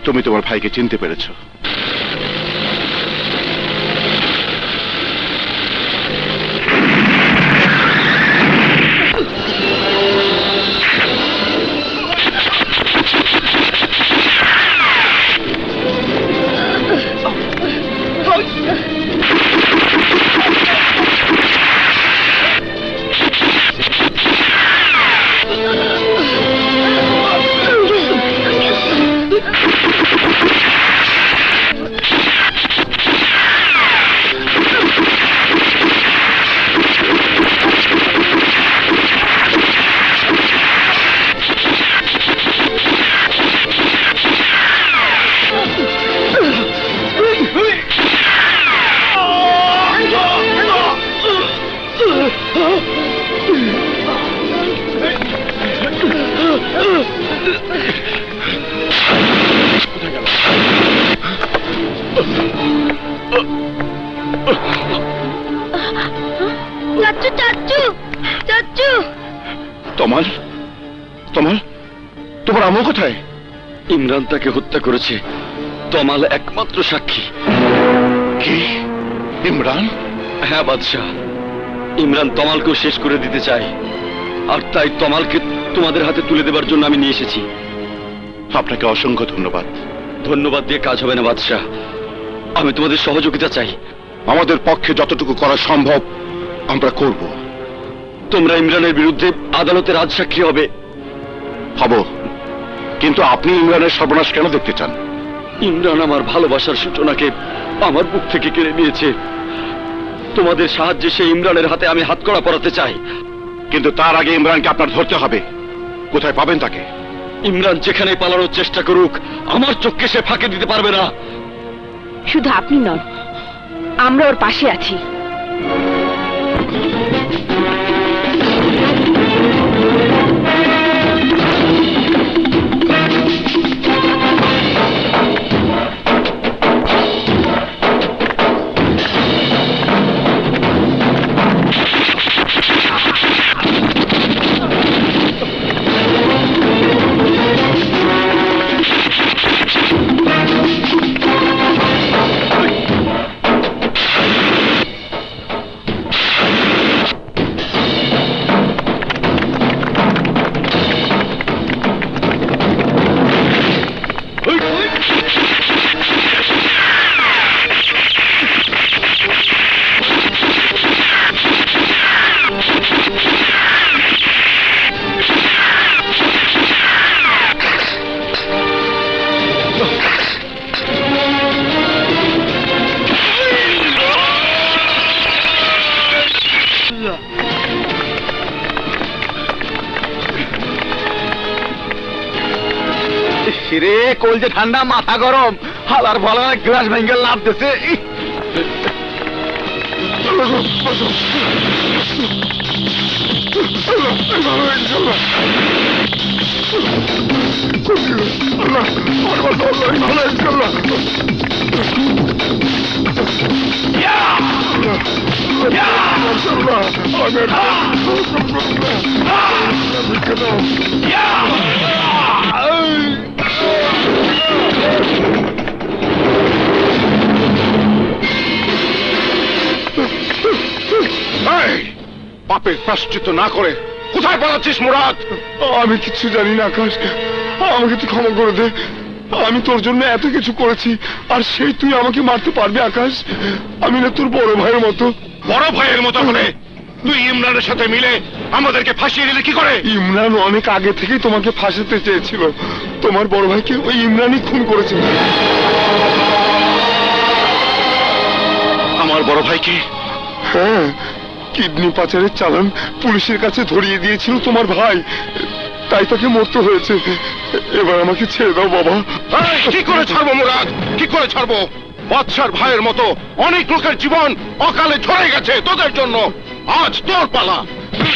তুমি তোমার ভাইকে চিনতে পেরেছো। চাচু চাচু চাচু, তোমার তোমার তোমার আম্মু কোথায়? ইমরান তাকে হত্যা করেছে, তমাল একমাত্র সাক্ষী। কি? ইমরান? হ্যাঁ বাদশাহ, ইমরান তমালকেও শেষ করে দিতে চায়, আর তাই তমালকে তোমাদের হাতে তুলে দেবার জন্য আমি নিয়ে এসেছি। আপনাকে অসংখ্য ধন্যবাদ। ধন্যবাদ দিয়ে কাজ হবে না বাদশাহ, আমি তোমাদের সহযোগিতা চাই। আমাদের পক্ষে যতটুকু করা সম্ভব আমরা করব। তোমরা ইমরানের বিরুদ্ধে আদালতে রাজসাক্ষী হবে। হব, কিন্তু আপনি ইমরানের সর্বনাশ কেন দেখতে চান? ইমরান আমার ভালোবাসার সূচনাকে আমার বুক থেকে কেড়ে নিয়েছে। তোমাদের সাহায্যে সেই ইমরানের হাতে আমি হাতকড়া পরাতে চাই। কিন্তু তার আগে ইমরানকে আপনার ধরতে হবে। কোথায় পাবেন তাকে? ইমরান যেখানে পালানোর চেষ্টা করুক, আমার চোখকে সে ফাঁকে দিতে পারবে না। শুধু আপনি নন, আমরা ওর পাশে আছি। রে কলজে ঠান্ডা, মাথা গরম, হালার ভালা গ্লাস ভেঙ্গেল নামতেছে। পাপের প্রায়শ্চিত্ত না করে কোথায় পালাচ্ছিস মুরাদ? আমি কিছু জানি না আকাশ, আমাকে তুই ক্ষমা করে দে। আমি তোর জন্য এত কিছু করেছি, আর সেই তুই আমাকে মারতে পারবি আকাশ? আমি না তোর বড় ভাইয়ের মতো। বড় ভাইয়ের মতো হলে তুই ইমরানের সাথে মিলে আমাদেরকে ফাঁসিয়ে দিলে কি করে? ইমরান অনেক আগে থেকেই তোমাকে ফাঁসাতে চেয়েছিল। তোমার বড় ভাইকে ওই ইমরানই খুন করেছে। আমার বড় ভাইকে? হ্যাঁ, কিডনি পাচারের চালান পুলিশের কাছে ধরিয়ে দিয়েছিল তোমার ভাই, তাই তাকে মরতে হয়েছে। এবার আমাকে ছেড়ে দাও বাবা। কি করে ছাড়বো মুরাদ, কি করে ছাড়বো? বাদশার ভাইয়ের মতো অনেক লোকের জীবন অকালে ঝরে গেছে তোদের জন্য। আজ তোর পালা।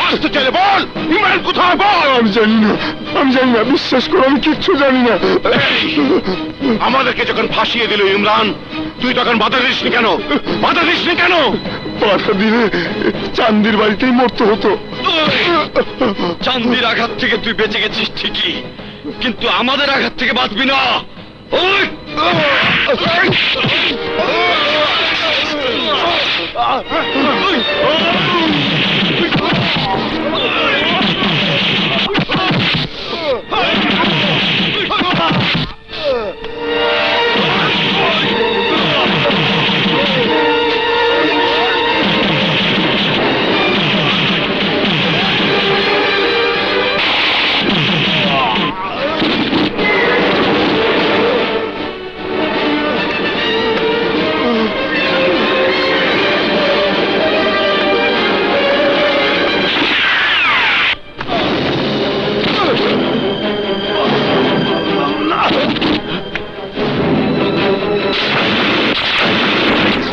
আসতে চাইলে বল, ইমরান কোথায় বল। আমি জানি না, বিশ্বাস করো আমি কিচ্ছু জানি না। আমাদেরকে যখন ফাঁসিয়ে দিল ইমরান, তুই তখন বাধা দিসনি কেন? বাধা দিসনি কেন? বাধা দিলে চান্দির বাড়িতেই মরতে হতো। চান্দির আঘাত থেকে তুই বেঁচে গেছিস ঠিকই, কিন্তু আমাদের আঘাত থেকে বাঁচবি না। ওই!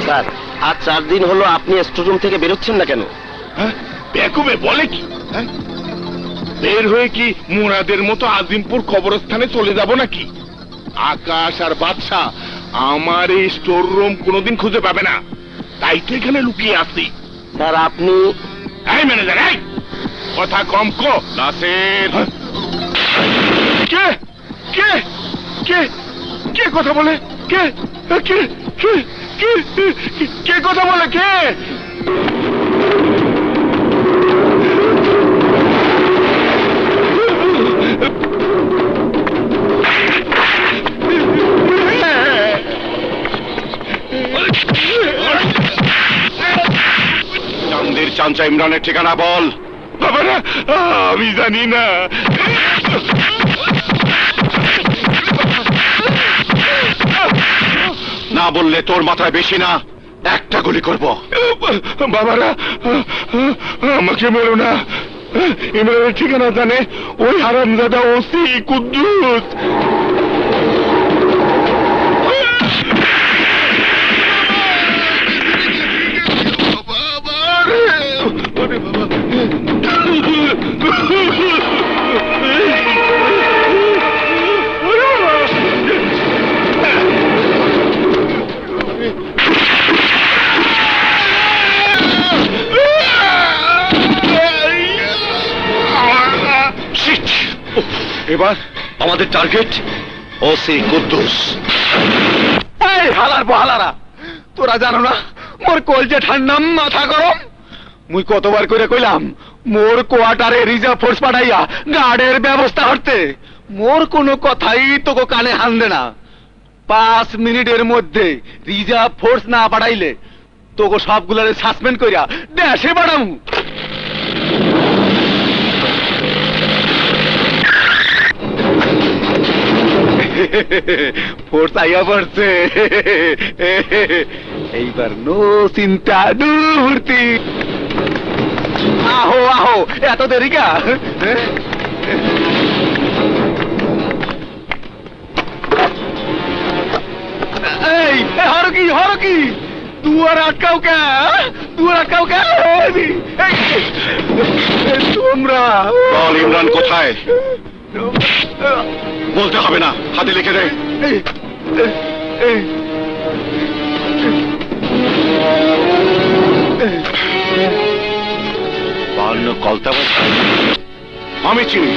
স্যার, আজ 4 দিন হলো আপনি স্টোররুম থেকে বেরোচ্ছেন না কেন? বেকুবে বলে কি? বের হয়ে কি মুরাদের মতো আজিমপুর কবরস্থানে চলে যাব নাকি? আকাশ আর বাদশা আমার এই স্টোর রুম কোনোদিন খুঁজে পাবে না, তাই তো এখানে লুকিয়ে আছি। স্যার আপনি... এই ম্যানেজার, এই কথা কম কো। নাসির, কে কে কে কে কথা বলে? কে কে কে কে কে কথা বলে? কে? চান্দির চাঞ্চা ইমরানের ঠিকানা বল। বাবা না, আমি জানি না। না বললে তোর মাথায় বেশি না, একটা গুলি করব। বাবারা, আমাকে মেরো না। ইমরানের ঠিকানা জানে ওই হারামজাদা ওসি কুদ্দুস। এবার আমাদের টার্গেট ওসি কুদ্দুস। এই হালার বহালারা, তোরা জানো না মোর কলজে ঠান্ডা মাথা গরম? মুই কতবার করে কইলাম মোর কোয়ার্টারে রিজার্ভ ফোর্স পাঠাইয়া গার্ডের ব্যবস্থা করতে। মোর কোনো কথাই তোকে কানে হানবে না। 5 মিনিটের মধ্যে রিজার্ভ ফোর্স না পাঠাইলে তোকে সবগুলারে সাসপেন্ড কইরা দেশে পাঠামু। ফোর্স আইয়া পড়ছে, এইবার নো চিন্তা দুর্তি। আহো আহো, এত দেরি কা? এই হর কি দুয়ার আটকাও কে? দুয়ার আটকাও কে? তোমরা বল ইমরান কোথায়? বলতে হবে না, হাতে লিখে দে। বান্ন কলতা আমি চিনি।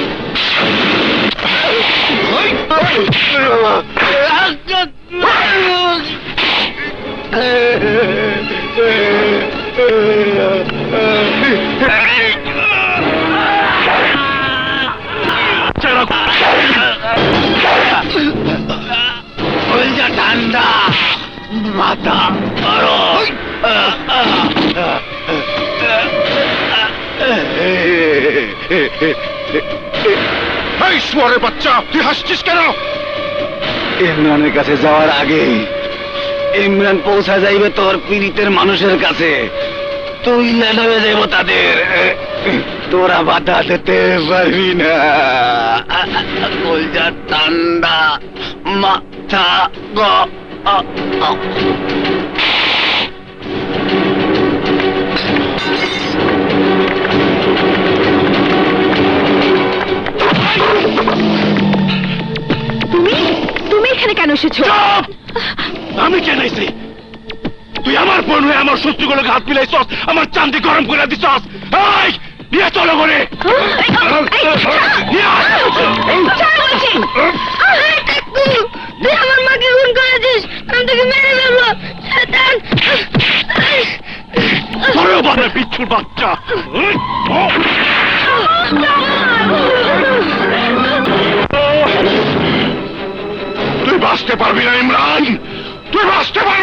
ঠান্ডা মাথা শুয়ারের বাচ্চা, তুই হাসছিস কেন? ইমরানের কাছে যাওয়ার আগে ইমরান পৌঁছা যাইবে তোর পীড়িতের মানুষের কাছে। তুই লেডাবে যাইব তাদের, তোরা বাধা দিতে পারবি না। কলজা ঠান্ডা মাথা গ এসেছো? চুপ! আমি কেনাইছি তুই আমার বোন হয়ে আমার শত্রুগুলোকে হাত মিলাইছস, আমার চান্দি গরম করে দিছস। এই নিয়ে চলো করে তুই আমার মাকে খুন করেছিস, আমি তোকে মেরে ফেলবো। শয়তান! তোরও বানা বিচ্ছুর বাচ্চা। তুই বাঁচতে পারবি না ইমরান, তুই বাঁচতে পারবি